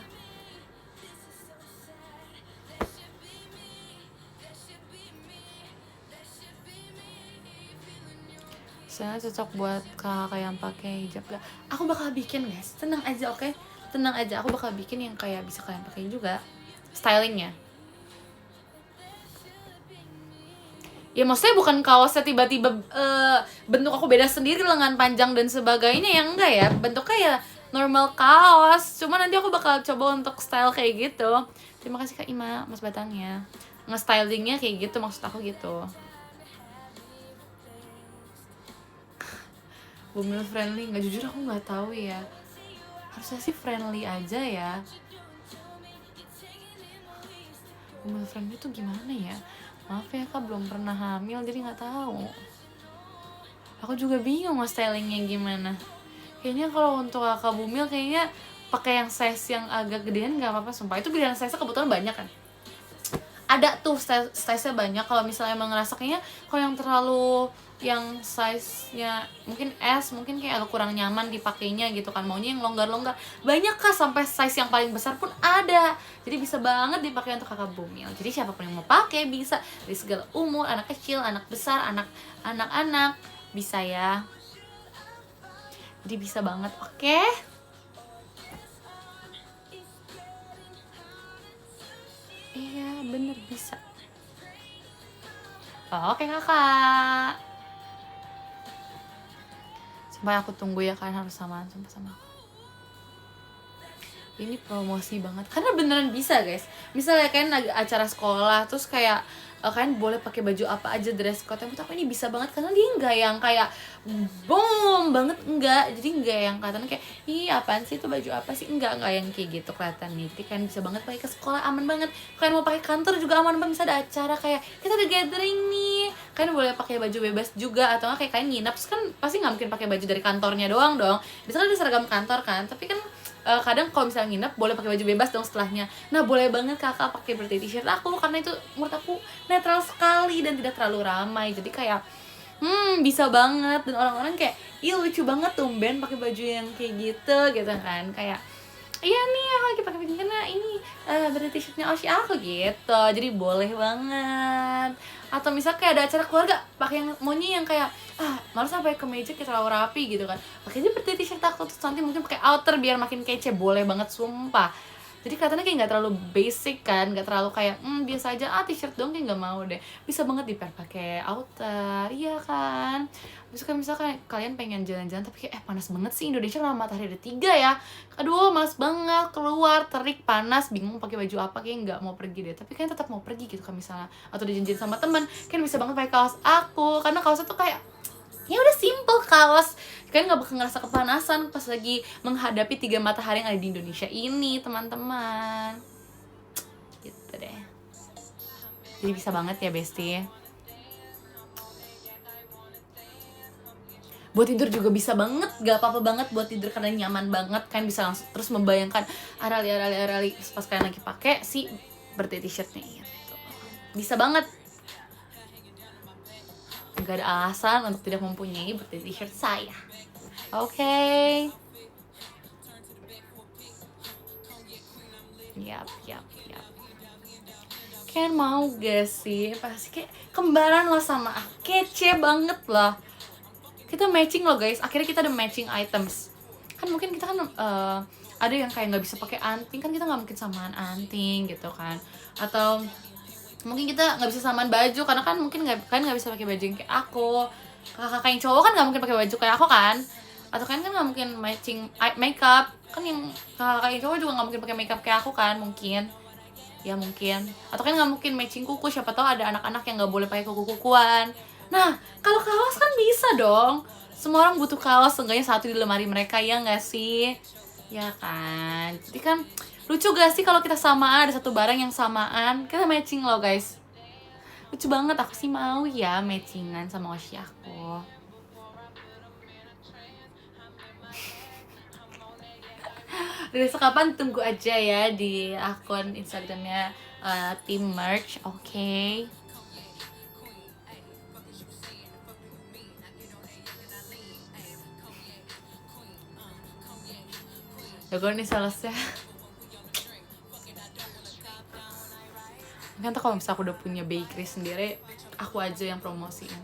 Speaker 1: Saya cocok buat kakak yang pakai hijab gak? Aku bakal bikin guys, tenang aja, oke? Tenang aja, aku bakal bikin yang kayak bisa kalian pakai juga stylingnya. Ya maksudnya bukan kaosnya tiba-tiba bentuk aku beda sendiri, lengan panjang dan sebagainya, yang enggak ya. Bentuknya ya normal kaos, cuma nanti aku bakal coba untuk style kayak gitu. Terima kasih Kak Ima, Mas Batangnya. Nge-stylingnya kayak gitu, maksud aku gitu. Bumil friendly, nggak, jujur aku nggak tahu ya. Harusnya sih friendly aja ya. Bumil friendly tuh gimana ya? Maaf ya Kak, belum pernah hamil jadi nggak tahu. Aku juga bingung mau stylingnya gimana. Kayaknya kalau untuk kakak bumil kayaknya pakai yang size yang agak gedean nggak apa-apa sumpah. Itu pilihan size kebetulan banyak kan. Ada tuh size-nya banyak. Kalau misalnya emang ngerasa kayaknya kalau yang terlalu yang size-nya mungkin S, mungkin kayak agak kurang nyaman dipakainya gitu kan, maunya yang longgar-longgar. Banyak Kak, sampai size yang paling besar pun ada. Jadi bisa banget dipakai untuk kakak bumil. Jadi siapapun yang mau pakai bisa, dari segala umur, anak kecil, anak besar, anak-anak bisa ya. Jadi bisa banget, oke? Iya, bener bisa. Oke kakak. Sampai aku tunggu ya, kalian harus samaan sama aku. ini promosi banget karena beneran bisa guys. Misalnya kalian lagi acara sekolah terus kayak kalian boleh pakai baju apa aja, dress code, menurut aku ini bisa banget karena dia nggak yang kayak boom banget, enggak. Jadi nggak yang kelihatan kayak ih apaan sih itu baju apa sih, enggak yang kayak gitu kelihatan nih. Jadi kalian bisa banget pakai ke sekolah, aman banget. Kalian mau pakai kantor juga aman banget. Bisa ada acara kayak kita ada gathering nih, kalian boleh pakai baju bebas juga. Atau nggak kayak kalian nginep terus kan pasti nggak mungkin pakai baju dari kantornya doang dong, biasanya ada seragam kantor kan, tapi kan kadang kalau misalnya nginep boleh pakai baju bebas dong setelahnya. Nah boleh banget kakak pakai birthday t-shirt aku karena itu menurut aku netral sekali dan tidak terlalu ramai. Jadi kayak bisa banget dan orang-orang kayak ih lucu banget tumben pakai baju yang kayak gitu kan. Kayak iya nih aku lagi pakai baju karena ini birthday t-shirtnya Oshi aku gitu. Jadi boleh banget. Atau misalnya kayak ada acara keluarga pakai yang maunya yang kayak malas sampai kemeja kayak terlalu rapi gitu kan, pakai aja birthday t-shirt aku terus nanti mungkin pakai outer biar makin kece, boleh banget sumpah. Jadi katanya kayak nggak terlalu basic kan, nggak terlalu kayak biasa aja t-shirt dong, kayak nggak mau deh, bisa banget pakai outer, iya kan. Misalkan kalian pengen jalan-jalan tapi kayak panas banget sih Indonesia karena matahari ada 3 ya, aduh males banget keluar, terik, panas, bingung pakai baju apa, kayak nggak mau pergi deh. Tapi kalian tetap mau pergi gitu kan misalnya, atau dijanjiin sama teman, kan bisa banget pakai kaos aku karena kaosnya tuh kayak ya udah simple kaos, kalian nggak bakal ngerasa kepanasan pas lagi menghadapi 3 matahari yang ada di Indonesia ini teman-teman, gitu deh. Jadi bisa banget ya bestie. Buat tidur juga bisa banget, gak apa-apa banget buat tidur karena nyaman banget. Kalian bisa langsung terus membayangkan arali pas kalian lagi pakai si birthday t-shirtnya gitu. Bisa banget. Gak ada alasan untuk tidak mempunyai birthday t-shirt saya. Oke. Yap. Kalian mau gak sih? Pasti kayak kembaran lah sama aku, kece banget lah. Kita matching loh guys, akhirnya kita ada matching items. Kan mungkin kita kan ada yang kayak nggak bisa pakai anting, kan kita nggak mungkin samaan anting gitu kan. Atau mungkin kita nggak bisa samaan baju karena kan mungkin kalian nggak bisa pakai baju yang kayak aku. Kakak yang cowok kan nggak mungkin pakai baju kayak aku kan. Atau kalian kan nggak mungkin matching makeup, kan yang kakak yang cowok juga nggak mungkin pakai makeup kayak aku kan mungkin. Ya mungkin. Atau kan nggak mungkin matching kuku, siapa tahu ada anak-anak yang nggak boleh pakai kuku-kukuan. Nah, kalau kaos kan bisa dong. Semua orang butuh kaos, seenggaknya 1 di lemari mereka, ya nggak sih? Ya kan? Jadi kan lucu gak sih kalau kita samaan, ada satu barang yang samaan, kita matching loh guys. Lucu banget, aku sih mau ya matchingan sama Oshi aku. Besok kapan tunggu aja ya di akun Instagramnya Tim Merch, oke? Jago nih salesnya. Kan tuh kalau misalnya aku udah punya bakery sendiri, aku aja yang promosiin.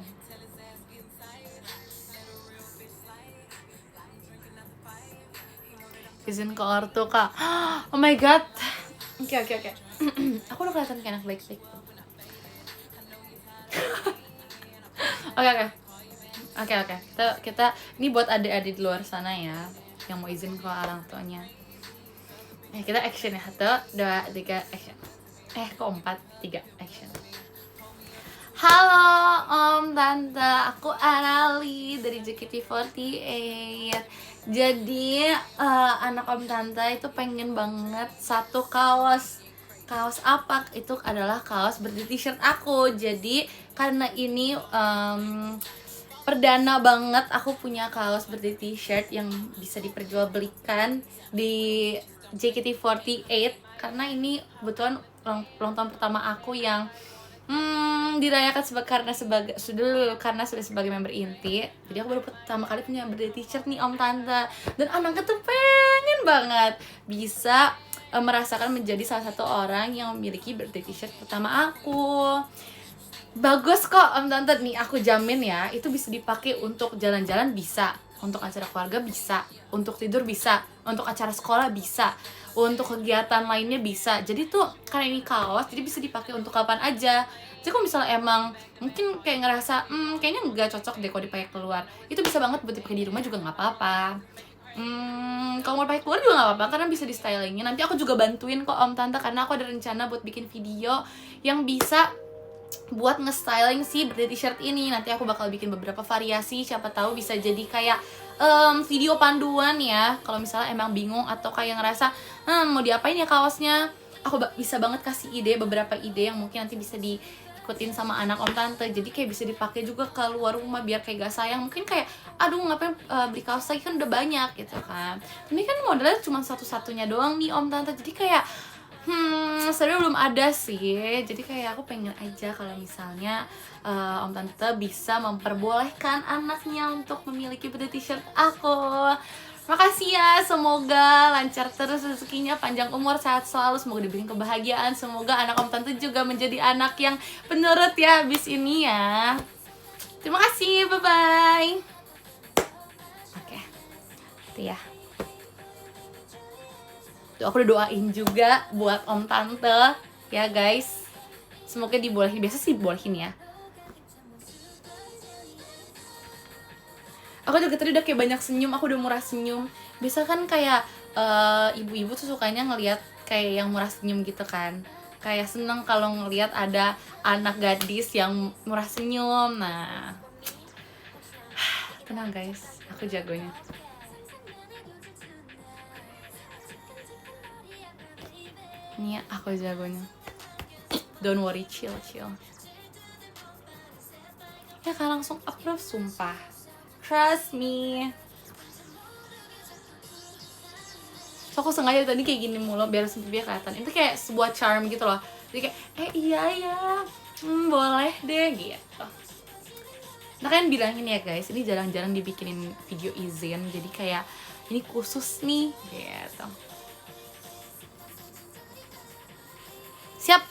Speaker 1: Izin ke ortu kak. Oh my god. Oke. Aku udah kelihatan kayak anak baik-baik. Oke. Kita ini buat adik-adik di luar sana ya yang mau izin ke orang tuanya. Kita action ya. 1, 2, 3 action. Kok 4, 3 action. Halo Om Tante, aku Arali dari JKT48. Jadi anak Om Tante itu pengen banget satu kaos. Kaos apa? Itu adalah kaos birthday t-shirt aku. Jadi karena ini perdana banget aku punya kaos birthday t-shirt yang bisa diperjualbelikan di JKT48 karena ini kebetulan ulang tahun pertama aku yang dirayakan karena sudah sebagai member inti. Jadi aku baru pertama kali punya birthday t-shirt nih Om Tante, dan anaknya tuh pengen banget bisa merasakan menjadi salah satu orang yang memiliki birthday t-shirt pertama aku. Bagus kok Om Tante, nih aku jamin ya, itu bisa dipakai untuk jalan-jalan bisa, untuk acara keluarga bisa, untuk tidur bisa, untuk acara sekolah bisa, untuk kegiatan lainnya bisa. Jadi tuh karena ini kaos, jadi bisa dipakai untuk kapan aja. Jadi kalau misalnya emang mungkin kayak ngerasa kayaknya nggak cocok deh kalau dipakai keluar, itu bisa banget buat dipakai di rumah juga nggak apa-apa Kalau mau pakai keluar juga nggak apa-apa karena bisa di stylingnya. Nanti aku juga bantuin kok om tante karena aku ada rencana buat bikin video yang bisa buat nge-styling si birthday t-shirt ini. Nanti aku bakal bikin beberapa variasi, siapa tahu bisa jadi kayak video panduan ya. Kalau misalnya emang bingung atau kayak ngerasa mau diapain ya kaosnya, aku bisa banget kasih beberapa ide yang mungkin nanti bisa diikutin sama anak om tante. Jadi kayak bisa dipakai juga ke luar rumah biar kayak gak sayang. Mungkin kayak aduh ngapain beli kaos lagi kan udah banyak gitu kan. Ini kan modelnya cuma satu-satunya doang nih om tante. Jadi kayak sebenarnya belum ada sih. Jadi kayak aku pengen aja kalau misalnya om tante bisa memperbolehkan anaknya untuk memiliki birthday t-shirt aku. Makasih ya, semoga lancar terus rezekinya, panjang umur, sehat selalu, semoga diberikan kebahagiaan. Semoga anak om tante juga menjadi anak yang penurut ya abis ini ya. Terima kasih, bye-bye. Oke, itu ya. Tuh, aku udah doain juga buat om tante ya guys. Semoga dibolehin, biasa sih bolehin ya. Aku juga tadi udah kayak banyak senyum, aku udah murah senyum. Biasa kan kayak ibu-ibu tuh sukanya ngelihat kayak yang murah senyum gitu kan. Kayak seneng kalau ngelihat ada anak gadis yang murah senyum. Nah, tenang guys, aku jagonya. Ini aku jagonya. Don't worry, chill. Ya kan langsung approve, sumpah. Trust me. So aku sengaja tadi kayak gini mulu biar dia kelihatan. Itu kayak sebuah charm gitu loh. Jadi kayak iya ya, boleh deh gitu. Nah kan bilangin ya guys, ini jarang-jarang dibikinin video izin. Jadi kayak ini khusus nih gitu. Siap.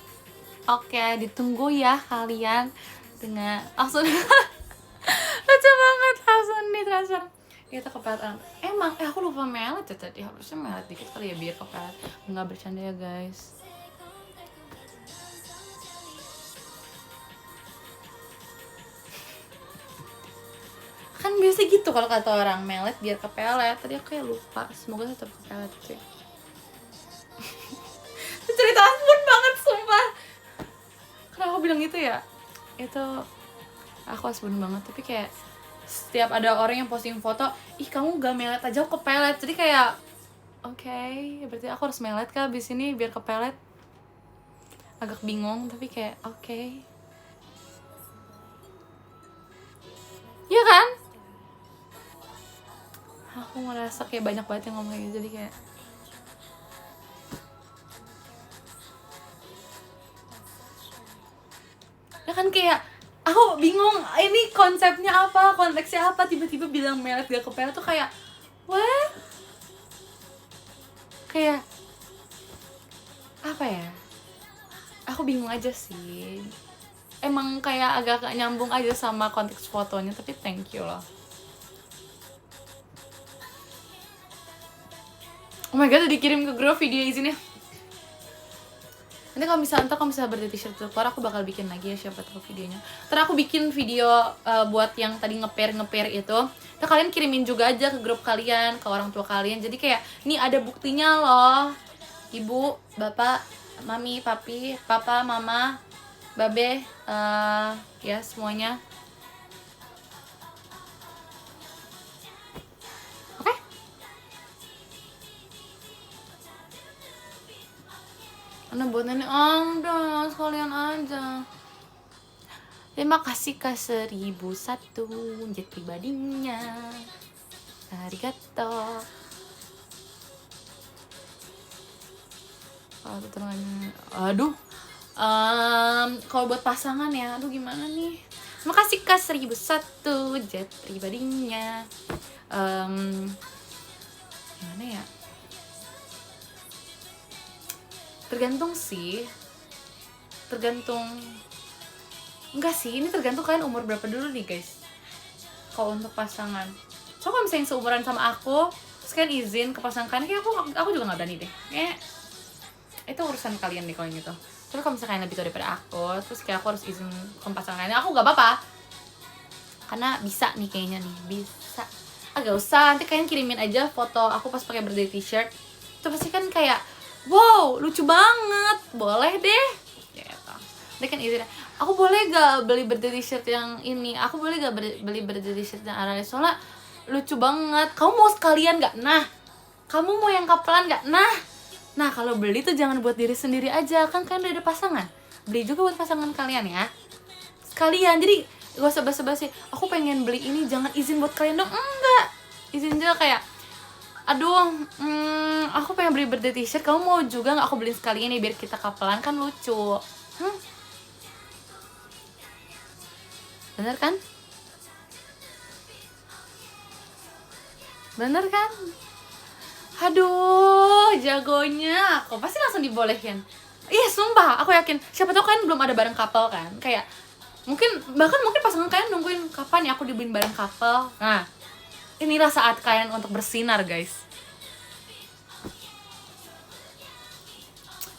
Speaker 1: Oke, ditunggu ya kalian dengan langsung. Lucu banget, langsung ditransfer. Kita kepelet. Emang aku lupa melet ya tadi. Harusnya melet dikit kali ya biar kepelet. Nggak bercanda ya guys. Kan biasa gitu kalau kata orang, melet biar kepelet. Tadi aku kayak lupa. Semoga tetap kepelet sih. Cerita ampun banget sumpah. Kenapa aku bilang gitu ya? Itu aku asbun banget, tapi kayak setiap ada orang yang posting foto, ih kamu gak melet aja, aku kepelet. Jadi kayak oke, berarti aku harus melet kah abis ini biar kepelet. Agak bingung, tapi kayak oke. Iya kan? Aku ngerasa kayak banyak banget yang ngomong kayak gitu, jadi kayak ya kan kayak aku bingung ini konsepnya apa, konteksnya apa, tiba-tiba bilang melet gak kepelet tuh kayak what? Kayak apa ya? Aku bingung aja sih. Emang kayak agak nyambung aja sama konteks fotonya, tapi thank you loh. Oh my god, udah dikirim ke grup video izinnya. Nanti kalau misalnya birthday t-shirt keluar, aku bakal bikin lagi ya, siapa tahu videonya. Ntar aku bikin video buat yang tadi nge-pair itu. Ntar kalian kirimin juga aja ke grup kalian, ke orang tua kalian. Jadi kayak, nih ada buktinya loh. Ibu, bapak, mami, papi, papa, mama, babe, ya semuanya. Oke? Karena buat nenek, udah sekalian aja. Terima kasih ke 1001 jet pribadinya. Arigato. Aduh. Kalau buat pasangan ya, aduh gimana nih? Terima kasih ke 1001 jet pribadinya. Gimana ya? Tergantung sih. Enggak sih, ini tergantung kalian umur berapa dulu nih guys. Kalau untuk pasangan, so kalau misalnya seumuran sama aku, terus kalian izin ke pasangan kalian, kayak aku juga nggak berani deh. Kayak itu urusan kalian deh kalau gitu. Terus kalau misalnya kalian lebih tua daripada aku, terus kayak aku harus izin ke pasangan kalian, aku nggak apa-apa. Karena bisa nih kayaknya nih, bisa. agak usah, nanti kalian kirimin aja foto aku pas pakai birthday t-shirt. Itu pasti kan kayak wow, lucu banget, boleh deh gitu. Dia kan izin, aku boleh gak beli birthday t-shirt yang ini, aku boleh gak beli birthday t-shirt yang Aralia, soalnya lucu banget. Kamu mau sekalian gak? Nah, kamu mau yang kapelan gak? Nah kalau beli tuh jangan buat diri sendiri aja, kan kalian udah ada pasangan, beli juga buat pasangan kalian ya, sekalian. Jadi gak usah basa-basi, aku pengen beli ini, jangan izin buat kalian dong, enggak, izin aja kayak aduh, aku pengen beli birthday t-shirt, kamu mau juga nggak aku beliin sekali ini biar kita kapelan, kan lucu. Bener kan? Bener kan? Aduh, jagonya aku pasti langsung dibolehin. Iya, sumpah, aku yakin. Siapa tahu kan belum ada bareng couple kan, kayak mungkin pasangan kalian nungguin kapan ya aku dibeliin bareng couple. Nah, inilah saat kalian untuk bersinar, guys.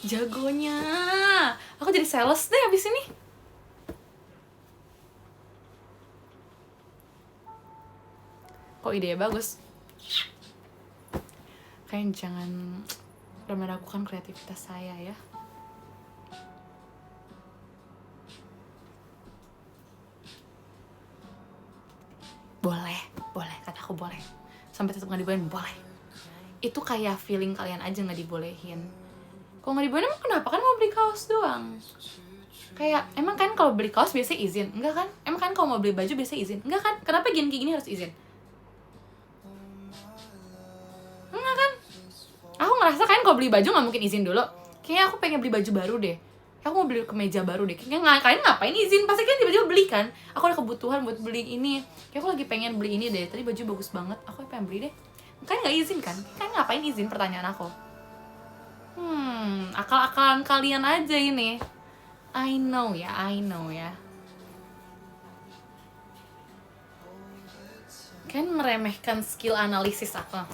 Speaker 1: Jagonya. Aku jadi sales deh abis ini. Kok idenya bagus. Kalian jangan meragukan kreativitas saya ya. Boleh, kata aku boleh. Sampai tetap gak dibolehin, boleh. Itu kayak feeling kalian aja gak dibolehin. Kalau gak dibolehin emang kenapa? Kan mau beli kaos doang. Kayak, emang kan kalau beli kaos biasanya izin? Enggak kan? Emang kan kalau mau beli baju biasanya izin? Enggak kan? Kenapa gini harus izin? Enggak kan? Aku ngerasa kan kalau beli baju gak mungkin izin dulu. Kayaknya aku pengen beli baju baru deh. Aku mau beli kemeja baru deh. Kayaknya kalian ngapain izin? Pasti kan tiba-tiba beli kan? Aku ada kebutuhan buat beli ini. Kayak aku lagi pengen beli ini deh. Tadi baju bagus banget. Aku pengen beli deh. Kalian gak izin kan? Kalian ngapain izin, pertanyaan aku. Akal-akalan kalian aja ini. I know ya. Kalian meremehkan skill analisis aku.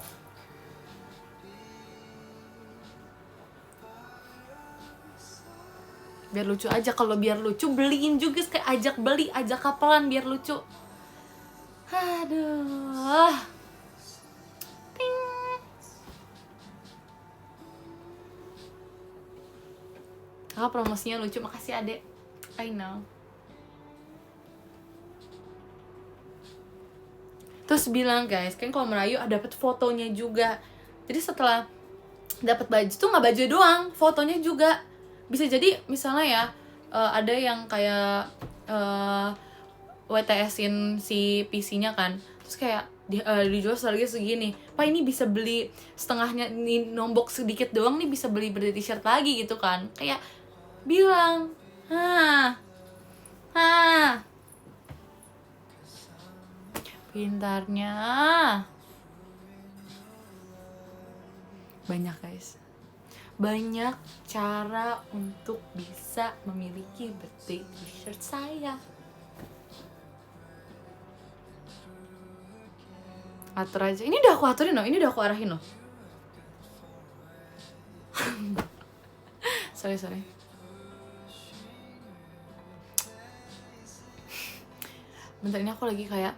Speaker 1: Biar lucu aja, kalau biar lucu beliin juga, kayak ajak kapelan biar lucu. Aduh. Ting. Promosinya lucu, makasih adek. I know. Terus bilang guys, kan kalau merayu dapat fotonya juga. Jadi setelah dapat baju tuh nggak baju doang, fotonya juga. Bisa jadi misalnya ya ada yang kayak WTS-in si PC-nya kan, terus kayak dijual lagi segini, Pak ini bisa beli setengahnya, ini nombok sedikit doang nih bisa beli t-shirt lagi gitu kan. Kayak bilang pintarnya. Banyak guys, banyak cara untuk bisa memiliki birthday t-shirt saya. Atur aja, ini udah aku aturin loh, ini udah aku arahin loh. sorry bentar, ini aku lagi kayak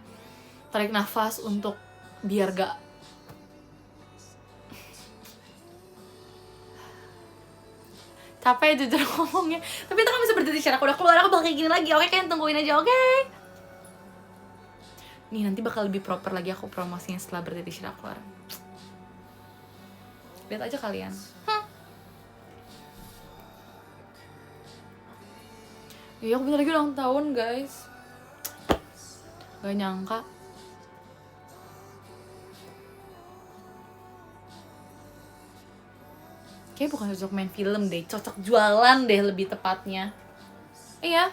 Speaker 1: tarik nafas untuk biar gak capek jujur ngomongnya. Tapi itu kan bisa berdiri secara aku udah keluar, aku bakal kayak gini lagi. Oke, kalian tungguin aja, oke? Nih nanti bakal lebih proper lagi aku promosinya setelah berdiri secara keluar. Lihat aja kalian. Ya aku bentar lagi ulang tahun guys. Gak nyangka. Kayaknya bukan cocok main film deh, cocok jualan deh lebih tepatnya. Iya.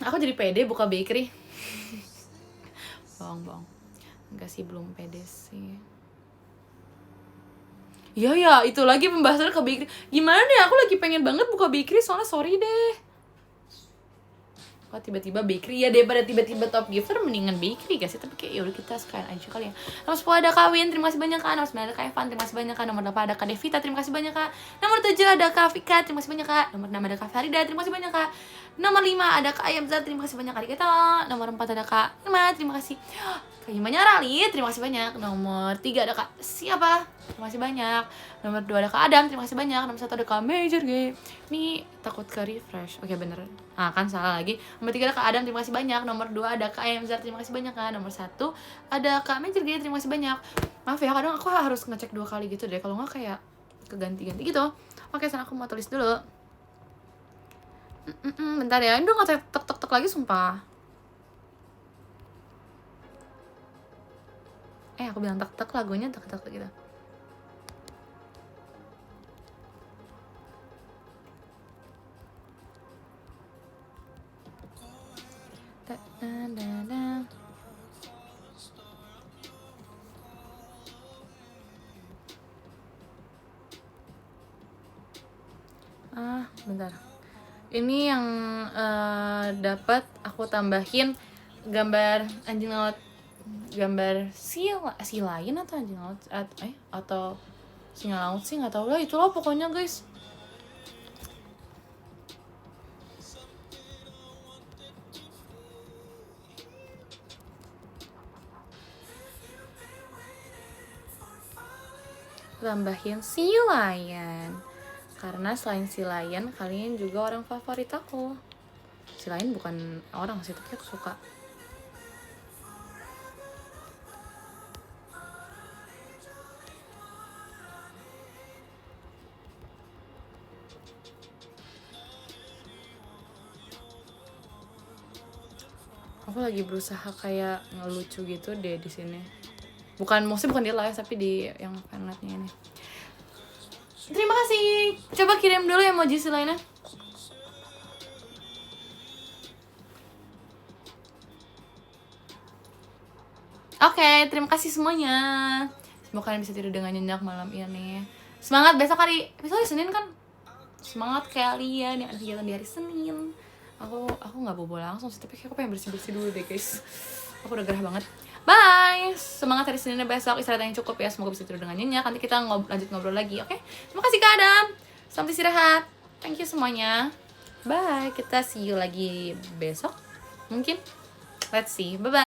Speaker 1: Aku jadi pede buka bakery. Bohong. Enggak sih, belum pede sih. Iya ya, itu lagi pembahasan ke bakery. Gimana deh, aku lagi pengen banget buka bakery, soalnya sorry deh. Kok tiba-tiba bakery ya, daripada tiba-tiba top giver mendingan bakery guys. Tapi kayak yaudah kita sekalian aja kali ya. Nomor 10 ada Kawin, terima kasih banyak Kak. Nomor 9 ada Kak Evan, terima kasih banyak Kak. Nomor 8 ada Kak Devita, terima kasih banyak Kak. Nomor 7 ada Kak Vika, terima kasih banyak Kak. Nomor 6 ada Kak Farida, terima kasih banyak Kak. Nomor 5 ada Kak Ayam Zar, terima kasih banyak Kak Diketa. Nomor 4 ada Kak Ima, terima kasih. Kak Imanya Rali, terima kasih banyak. Nomor 3 ada Kak siapa? Terima kasih banyak. Nomor 2 ada Kak Adam, terima kasih banyak. Nomor 1 ada Kak Major G. Nih takut ke refresh. Oke bener. Ah kan salah lagi. Nomor 3 ada Kak Adam, terima kasih banyak. Nomor 2 ada Kak Ayam Zar, terima kasih banyak kan. Nomor 1 ada Kak Major G, terima kasih banyak. Maaf ya, kadang aku harus ngecek 2 kali gitu deh. Kalau nggak kayak keganti-ganti gitu. Oke, sekarang aku mau tulis dulu. Bentar ya, ini udah nggak tek lagi sumpah. Aku bilang tek lagunya tek gitu. Bentar. Ini yang dapat aku tambahin gambar anjing laut, gambar si lain atau anjing laut atau singa laut sih, nggak tahu lah, itu loh pokoknya guys. Tambahin si Lion karena selain si Lion kalian juga orang favorit aku. Si Lion bukan orang sih, tapi aku suka. Aku lagi berusaha kayak ngelucu gitu deh di sini. Maksudnya bukan di live tapi di yang fanartnya ini. Terima kasih. Coba kirim dulu emoji si lainnya. Oke, terima kasih semuanya. Semoga kalian bisa tidur dengan nyenyak malam ini. Semangat besok hari Senin kan. Semangat kalian yang ada kegiatan di hari Senin. Aku nggak bobo langsung sih, tapi aku pengen bersih dulu deh guys. Aku udah gerah banget. Bye. Semangat hari Seninnya besok, istirahat yang cukup ya. Semoga bisa tidur dengan nyenyak. Nanti kita lanjut ngobrol lagi, oke? Terima kasih Kak Adam. Selamat istirahat. Thank you semuanya. Bye. Kita see you lagi besok. Mungkin. Let's see. Bye bye.